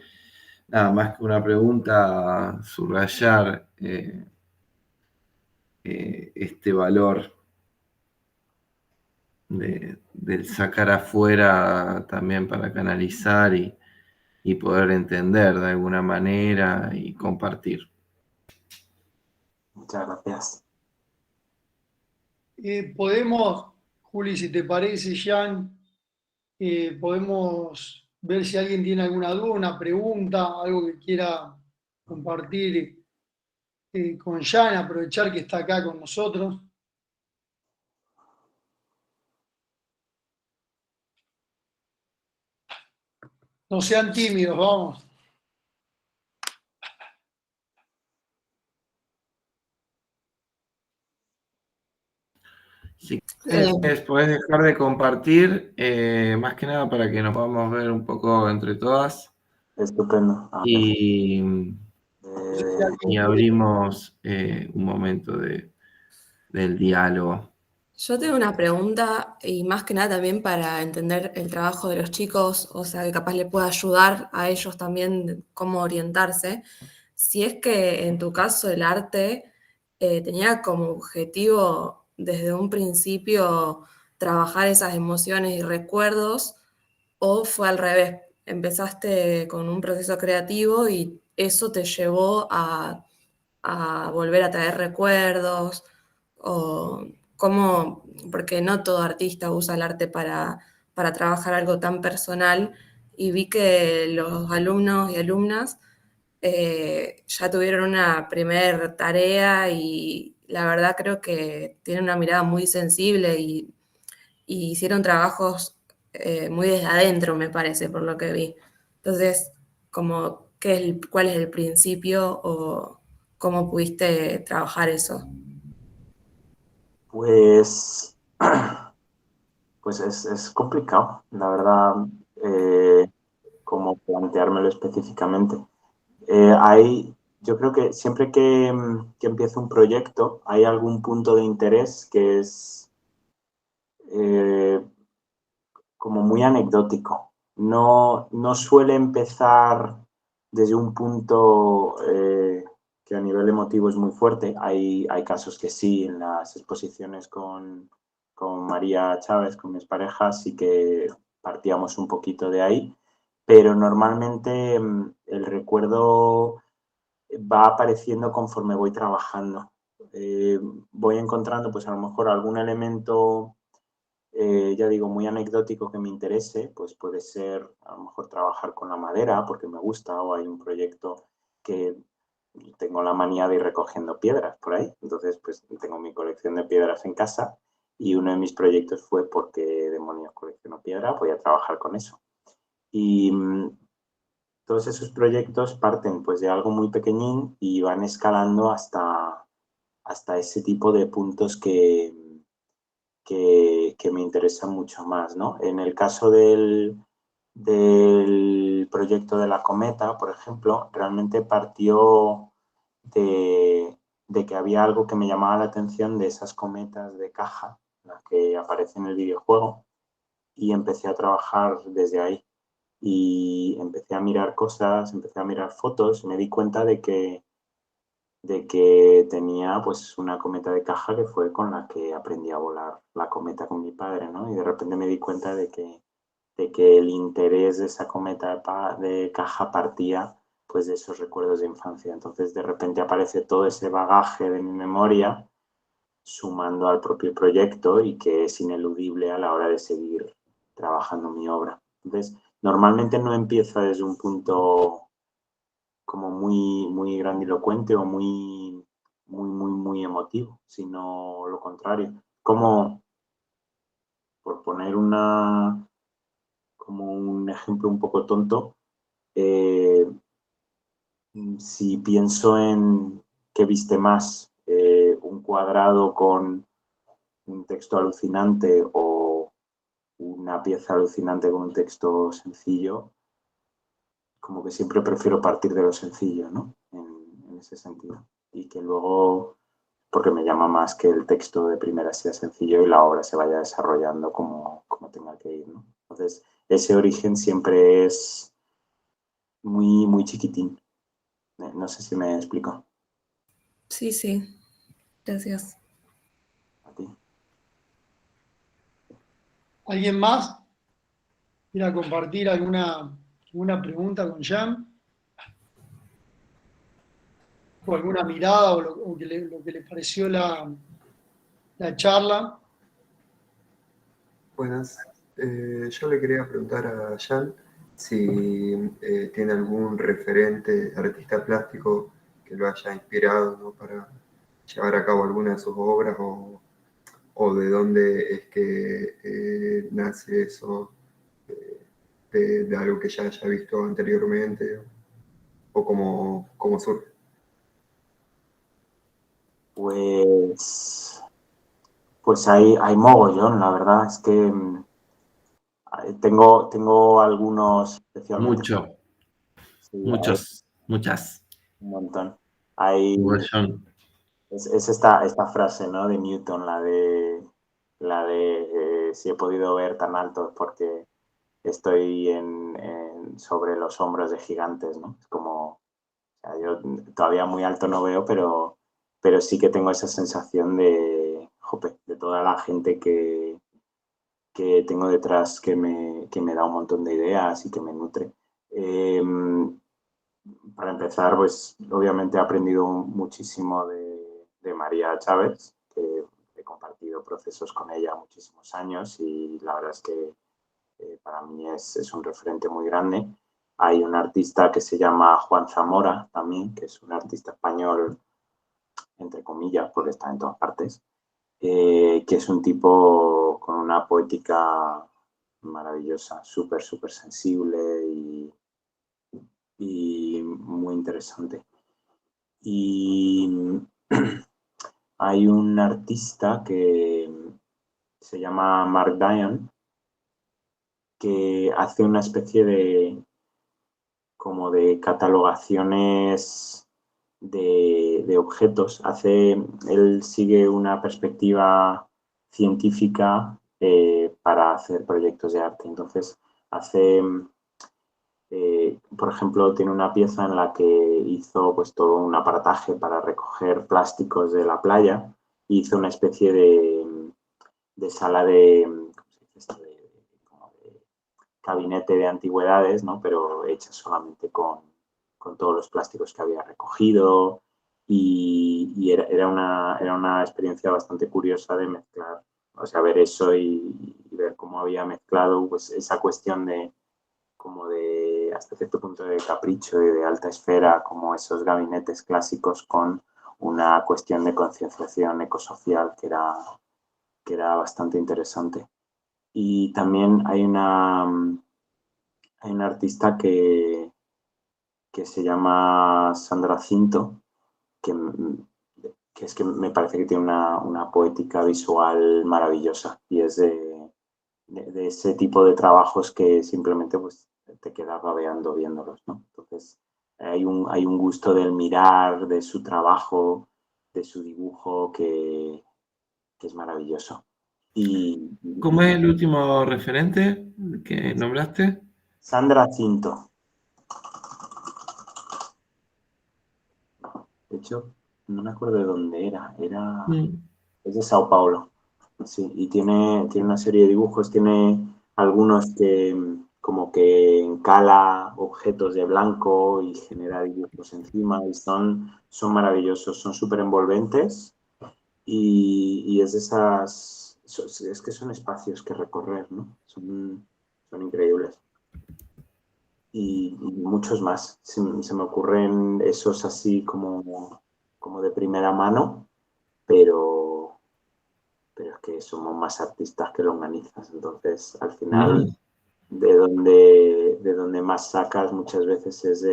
[SPEAKER 3] nada más que una pregunta, subrayar este valor del sacar afuera también para canalizar y poder entender de alguna manera y compartir.
[SPEAKER 2] Muchas gracias.
[SPEAKER 1] Podemos, Juli, si te parece, Jan, podemos ver si alguien tiene alguna duda, una pregunta, algo que quiera compartir con Jan, aprovechar que está acá con nosotros. No sean tímidos, vamos.
[SPEAKER 3] Si quieres, podés dejar de compartir, más que nada para que nos podamos ver un poco entre todas.
[SPEAKER 2] Estupendo.
[SPEAKER 3] Y
[SPEAKER 2] Eh,
[SPEAKER 3] abrimos un momento del diálogo.
[SPEAKER 4] Yo tengo una pregunta y más que nada también para entender el trabajo de los chicos, o sea, que capaz le pueda ayudar a ellos también de cómo orientarse. Si es que en tu caso el arte tenía como objetivo desde un principio trabajar esas emociones y recuerdos, o fue al revés, empezaste con un proceso creativo y eso te llevó a volver a traer recuerdos, o cómo, porque no todo artista usa el arte para trabajar algo tan personal, y vi que los alumnos y alumnas ya tuvieron una primer tarea y la verdad creo que tienen una mirada muy sensible y hicieron trabajos muy desde adentro, me parece, por lo que vi. Entonces, como, ¿cuál es el principio o cómo pudiste trabajar eso?
[SPEAKER 2] pues, pues es complicado, la verdad, como planteármelo específicamente. Yo creo que siempre que empiezo un proyecto hay algún punto de interés que es como muy anecdótico. No suele empezar desde un punto que a nivel emotivo es muy fuerte. Hay casos que sí, en las exposiciones con María Chávez, con mis parejas, sí que partíamos un poquito de ahí, pero normalmente el recuerdo va apareciendo conforme voy trabajando. Voy encontrando pues a lo mejor algún elemento ya digo, muy anecdótico que me interese, pues puede ser a lo mejor trabajar con la madera porque me gusta, o hay un proyecto que tengo la manía de ir recogiendo piedras por ahí. Entonces, pues tengo mi colección de piedras en casa y uno de mis proyectos fue porque demonios colecciono piedra, voy a trabajar con eso. Y todos esos proyectos parten pues de algo muy pequeñín y van escalando hasta ese tipo de puntos que me interesan mucho más, ¿no? En el caso del proyecto de la cometa, por ejemplo, realmente partió de que había algo que me llamaba la atención de esas cometas de caja, las que aparecen en el videojuego, y empecé a trabajar desde ahí. Y empecé a mirar cosas, empecé a mirar fotos, y me di cuenta de que tenía pues una cometa de caja que fue con la que aprendí a volar la cometa con mi padre, ¿no? Y de repente me di cuenta de que el interés de esa cometa de caja partía pues de esos recuerdos de infancia. Entonces de repente aparece todo ese bagaje de mi memoria sumando al propio proyecto y que es ineludible a la hora de seguir trabajando mi obra. Entonces, normalmente no empieza desde un punto como muy, muy grandilocuente o muy emotivo, sino lo contrario. Como, por poner como un ejemplo un poco tonto, eh, si pienso en qué viste más, un cuadrado con un texto alucinante o una pieza alucinante con un texto sencillo, como que siempre prefiero partir de lo sencillo, ¿no? En ese sentido. Y que luego, porque me llama más que el texto de primera sea sencillo y la obra se vaya desarrollando como tenga que ir, ¿no? Entonces, ese origen siempre es muy, muy chiquitín. No sé si me explico.
[SPEAKER 4] Sí, sí, gracias.
[SPEAKER 2] A ti.
[SPEAKER 1] ¿Alguien más quiera compartir alguna pregunta con Jan? ¿O alguna mirada o lo que le pareció la charla?
[SPEAKER 5] Buenas. Yo le quería preguntar a Jan si tiene algún referente artista plástico que lo haya inspirado, ¿no?, para llevar a cabo alguna de sus obras, o de dónde es que nace eso, de algo que ya haya visto anteriormente, o cómo surge.
[SPEAKER 2] Pues hay mogollón, la verdad es que tengo algunos especialmente.
[SPEAKER 3] Mucho,
[SPEAKER 2] Sí,
[SPEAKER 3] muchas.
[SPEAKER 2] un montón. Hay,
[SPEAKER 3] Mogollón.
[SPEAKER 2] es esta frase, ¿no?, de Newton, la de si he podido ver tan alto es porque estoy sobre los hombros de gigantes, ¿no? Es como, o sea, yo todavía muy alto no veo, pero sí que tengo esa sensación de toda la gente que tengo detrás que me da un montón de ideas y que me nutre. Para empezar, pues obviamente he aprendido muchísimo de María Chávez, que he compartido procesos con ella muchísimos años y la verdad es que para mí es un referente muy grande. Hay un artista que se llama Juan Zamora también, que es un artista español, entre comillas, porque está en todas partes, que es un tipo con una poética maravillosa, súper sensible y muy interesante. Y hay un artista que se llama Mark Dion, que hace una especie de catalogaciones de objetos. Él sigue una perspectiva científica para hacer proyectos de arte. Entonces, por ejemplo, tiene una pieza en la que hizo pues todo un aparataje para recoger plásticos de la playa. Hizo una especie de sala como de gabinete de antigüedades, ¿no?, pero hecha solamente con todos los plásticos que había recogido, y era una experiencia bastante curiosa de mezclar, o sea, ver eso y ver cómo había mezclado pues esa cuestión de hasta cierto punto de capricho y de alta esfera, como esos gabinetes clásicos, con una cuestión de concienciación ecosocial que era bastante interesante. Y también hay una artista que se llama Sandra Cinto, que es que me parece que tiene una poética visual maravillosa, y es de ese tipo de trabajos que simplemente pues te quedas babeando viéndolos, ¿no? Entonces hay un gusto del mirar, de su trabajo, de su dibujo, que es maravilloso.
[SPEAKER 3] ¿Cómo es el último referente que nombraste?
[SPEAKER 2] Sandra Cinto. De hecho, no me acuerdo de dónde era. Es de Sao Paulo. Sí, y tiene una serie de dibujos. Tiene algunos que como que encala objetos de blanco y genera dibujos encima, y son maravillosos, son súper envolventes, y es de esas... Es que son espacios que recorrer, ¿no? Son increíbles. Y muchos más. Se me ocurren esos así como de primera mano, pero es que somos más artistas que longanizas. Entonces, al final, de donde más sacas muchas veces es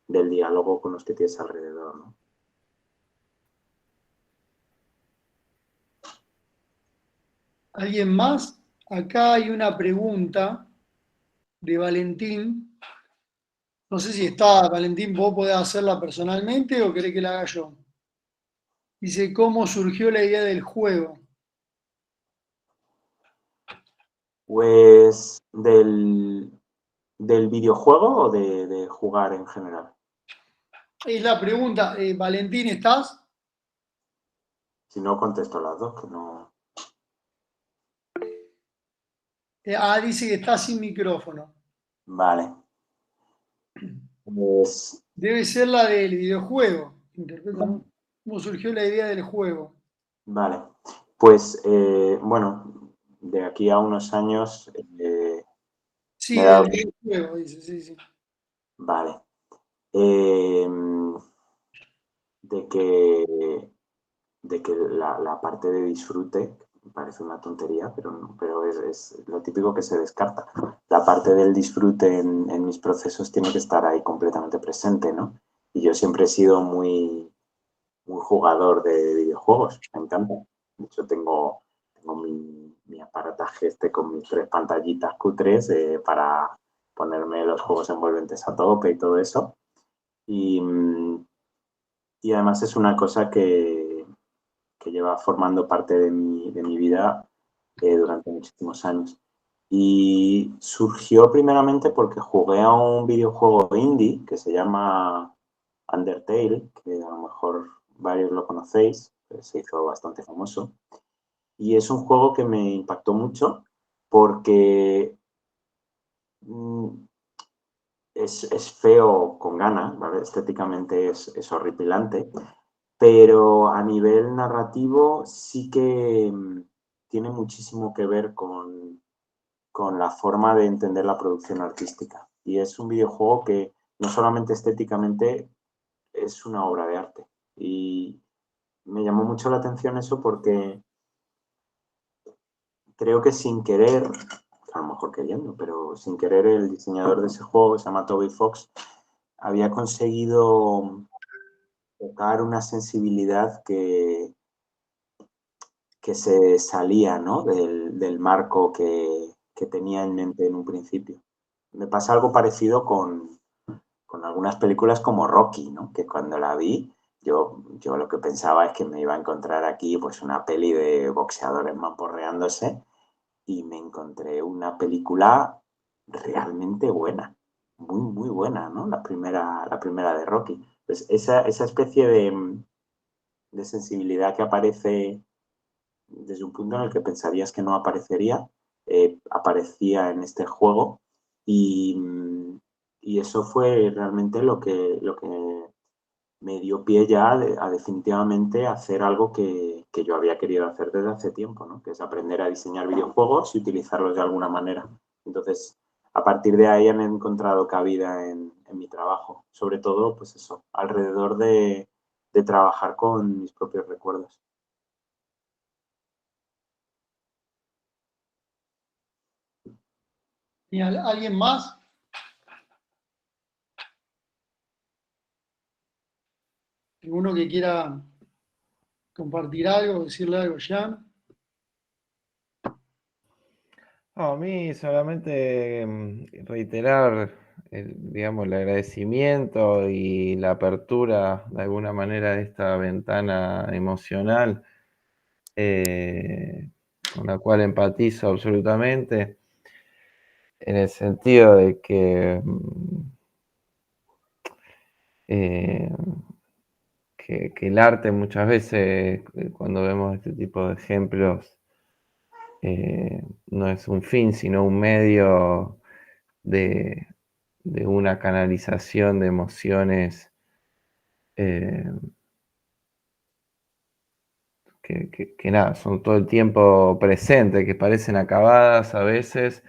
[SPEAKER 2] del diálogo con los que tienes alrededor, ¿no?
[SPEAKER 1] ¿Alguien más? Acá hay una pregunta de Valentín. No sé si está, Valentín, vos podés hacerla personalmente o querés que la haga yo. Dice, ¿cómo surgió la idea del juego?
[SPEAKER 2] Pues del videojuego, o de jugar en general.
[SPEAKER 1] Es la pregunta. Valentín, ¿estás?
[SPEAKER 2] Si no, contesto las dos, que no...
[SPEAKER 1] Dice que está sin micrófono.
[SPEAKER 2] Vale. Pues...
[SPEAKER 1] Debe ser la del videojuego. ¿Cómo surgió la idea del juego?
[SPEAKER 2] Vale. Pues, bueno, de aquí a unos años...
[SPEAKER 1] Sí,
[SPEAKER 2] Me he dado-
[SPEAKER 1] del juego, dice, sí, sí.
[SPEAKER 2] Vale. De que, de que la parte de disfrute, me parece una tontería, pero, no, pero es lo típico que se descarta. La parte del disfrute en mis procesos tiene que estar ahí completamente presente, ¿no? Y yo siempre he sido muy jugador de videojuegos, me encanta. De hecho, tengo mi aparataje con mis 3 pantallitas cutres para ponerme los juegos envolventes a tope y todo eso. Y, y además es una cosa que lleva formando parte de mi vida durante muchísimos años. Y surgió primeramente porque jugué a un videojuego indie que se llama Undertale, que a lo mejor varios lo conocéis, se hizo bastante famoso. Y es un juego que me impactó mucho porque es feo con ganas, ¿vale? Estéticamente es horripilante, pero a nivel narrativo sí que tiene muchísimo que ver con la forma de entender la producción artística. Y es un videojuego que no solamente estéticamente es una obra de arte. Y me llamó mucho la atención eso porque creo que sin querer, a lo mejor queriendo, pero sin querer el diseñador de ese juego, que se llama Toby Fox, había conseguido tocar una sensibilidad que se salía, ¿no? del marco que tenía en mente en un principio. Me pasa algo parecido con algunas películas como Rocky, ¿no? Que cuando la vi, yo lo que pensaba es que me iba a encontrar aquí pues una peli de boxeadores mamporreándose y me encontré una película realmente buena, muy buena, ¿no? La primera de Rocky. Pues esa especie de sensibilidad que aparece desde un punto en el que pensarías que no aparecería, aparecía en este juego y, y eso fue realmente lo que me dio pie ya a definitivamente hacer algo que yo había querido hacer desde hace tiempo, ¿no? Que es aprender a diseñar videojuegos y utilizarlos de alguna manera. Entonces, a partir de ahí han encontrado cabida en mi trabajo, sobre todo, pues eso, alrededor de trabajar con mis propios recuerdos.
[SPEAKER 1] ¿Y alguien más? ¿Alguno que quiera compartir algo, decirle algo ya?
[SPEAKER 3] No, a mí solamente reiterar, digamos, el agradecimiento y la apertura de alguna manera de esta ventana emocional con la cual empatizo absolutamente, en el sentido de eh, que el arte muchas veces, cuando vemos este tipo de ejemplos, no es un fin, sino un medio de una canalización de emociones eh, que nada, son todo el tiempo presentes, que parecen acabadas a veces,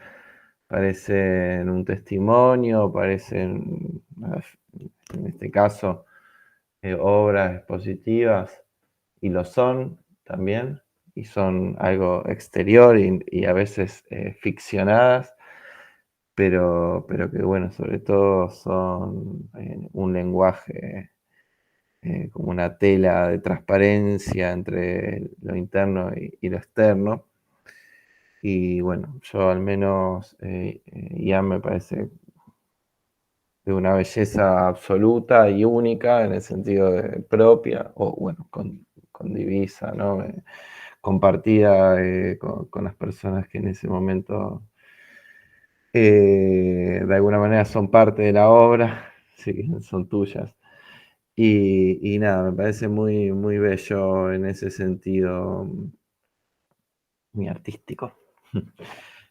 [SPEAKER 3] parecen un testimonio, parecen, en este caso, obras expositivas, y lo son también, y son algo exterior y a veces ficcionadas, pero que bueno, sobre todo son un lenguaje como una tela de transparencia entre lo interno y lo externo. Y bueno, yo al menos Ian me parece de una belleza absoluta y única en el sentido de propia, o bueno, con divisa, ¿no? Compartida con las personas que en ese momento de alguna manera son parte de la obra, sí, son tuyas. Y nada, me parece muy bello en ese sentido, muy artístico.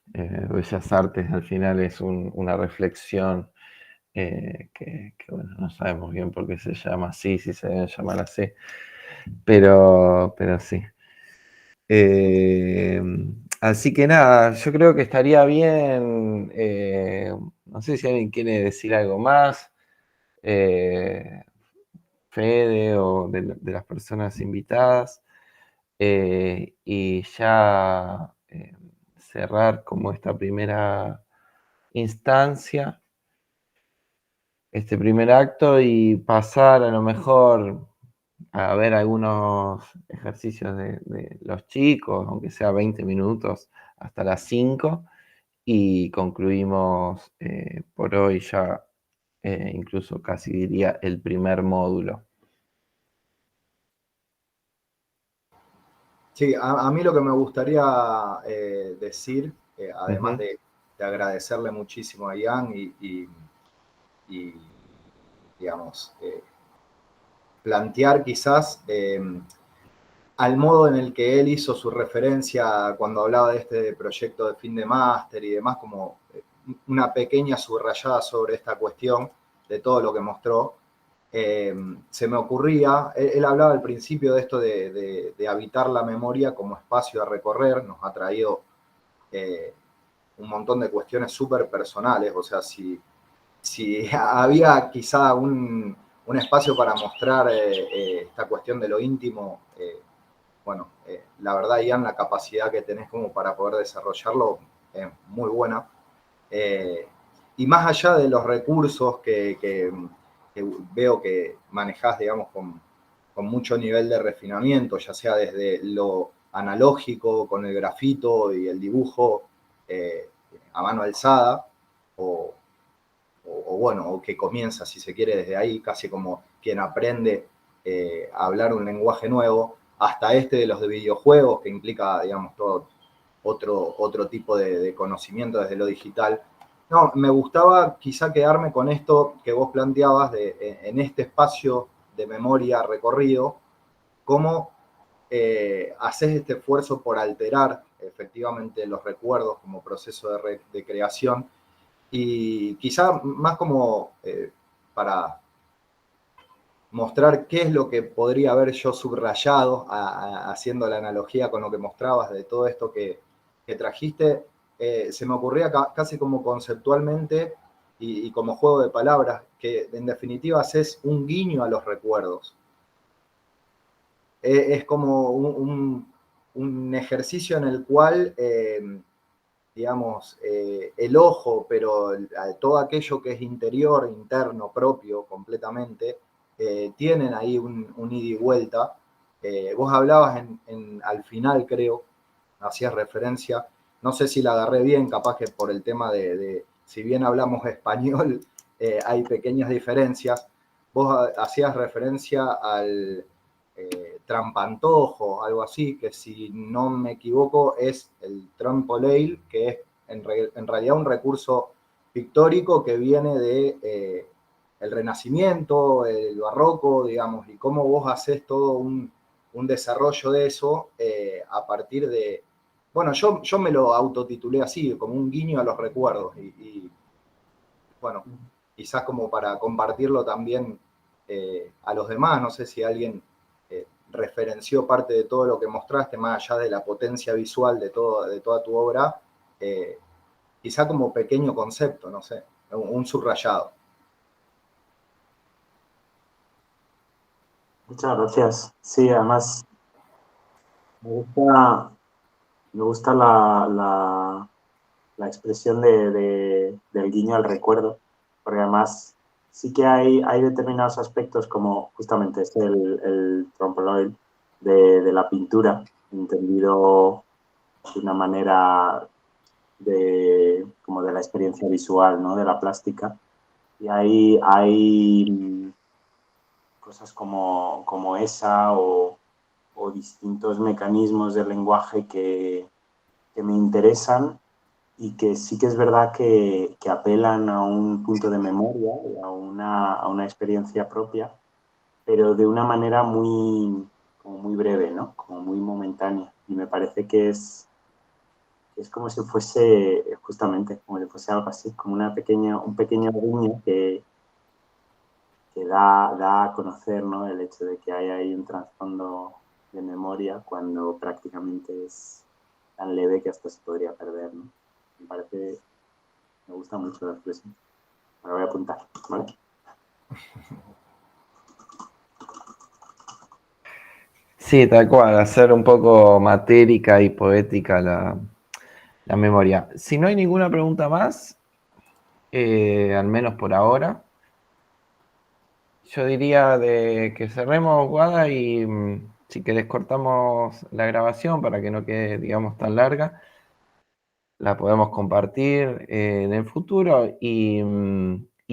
[SPEAKER 3] Bellas Artes al final es una reflexión bueno, no sabemos bien por qué se llama así, si se debe llamar así, pero sí. Así que nada, yo creo que estaría bien, no sé si alguien quiere decir algo más, Fede o de las personas invitadas, y ya cerrar como esta primera instancia, este primer acto y pasar a lo mejor a ver algunos ejercicios de los chicos, aunque sea 20 minutos hasta las 5, y concluimos por hoy ya, incluso casi diría el primer módulo.
[SPEAKER 6] Sí, a mí lo que me gustaría decir, además
[SPEAKER 3] Ujú.
[SPEAKER 6] de agradecerle muchísimo a Ian y, digamos, plantear quizás al modo en el que él hizo su referencia cuando hablaba de este proyecto de fin de máster y demás, como una pequeña subrayada sobre esta cuestión de todo lo que mostró. Se me ocurría, él hablaba al principio de esto de habitar la memoria como espacio a recorrer, nos ha traído un montón de cuestiones súper personales, o sea, si había quizá un espacio para mostrar esta cuestión de lo íntimo, bueno, la verdad, Ian, la capacidad que tenés como para poder desarrollarlo es muy buena. Y más allá de los recursos que veo que manejás, digamos, con mucho nivel de refinamiento, ya sea desde lo analógico con el grafito y el dibujo a mano alzada, o bueno, o que comienza, si se quiere, desde ahí, casi como quien aprende a hablar un lenguaje nuevo, hasta este de los de videojuegos, que implica, digamos, todo otro tipo de conocimiento desde lo digital. No, me gustaba quizá quedarme con esto que vos planteabas en este espacio de memoria recorrido, cómo haces este esfuerzo por alterar efectivamente los recuerdos como proceso de creación, y quizá más como para mostrar qué es lo que podría haber yo subrayado haciendo la analogía con lo que mostrabas de todo esto que trajiste, se me ocurría casi como conceptualmente y como juego de palabras, que en definitiva es un guiño a los recuerdos. Es como un ejercicio en el cual digamos, el ojo, pero todo aquello que es interior, interno, propio, completamente, tienen ahí un ida y vuelta. Vos hablabas al final, creo, hacías referencia, no sé si la agarré bien, capaz que por el tema si bien hablamos español, hay pequeñas diferencias. Vos hacías referencia al trampantojo, algo así, que si no me equivoco es el trampoleil, que es en realidad un recurso pictórico que viene de el Renacimiento, el Barroco, digamos, y cómo vos haces todo un desarrollo de eso a partir de... Bueno, yo me lo autotitulé así, como un guiño a los recuerdos, y bueno, quizás como para compartirlo también a los demás, no sé si alguien referenció parte de todo lo que mostraste, más allá de la potencia visual de toda tu obra, quizá como pequeño concepto, no sé, un subrayado.
[SPEAKER 2] Muchas gracias. Sí, además me gusta la expresión del guiño al recuerdo, porque además sí que hay determinados aspectos como justamente el trompoloid de la pintura, entendido de una manera como de la experiencia visual, ¿no? De la plástica. Y hay cosas como esa o distintos mecanismos del lenguaje que me interesan y que sí que es verdad que apelan a un punto de memoria, a una experiencia propia, pero de una manera como muy breve, ¿no? Como muy momentánea. Y me parece que es como si fuese, justamente, como si fuese algo así, como un pequeño guiño que da a conocer, ¿no? El hecho de que hay ahí un trasfondo de memoria cuando prácticamente es tan leve que hasta se podría perder, ¿no? Me gusta mucho la expresión. Me lo voy a apuntar, ¿vale?
[SPEAKER 3] Sí, tal cual, hacer un poco matérica y poética la memoria. Si no hay ninguna pregunta más, al menos por ahora, yo diría de que cerremos, Guada, y si querés cortamos la grabación para que no quede, digamos, tan larga. La podemos compartir en el futuro y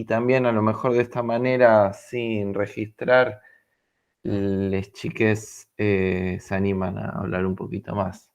[SPEAKER 3] también a lo mejor de esta manera, sin registrar, les chiques se animan a hablar un poquito más.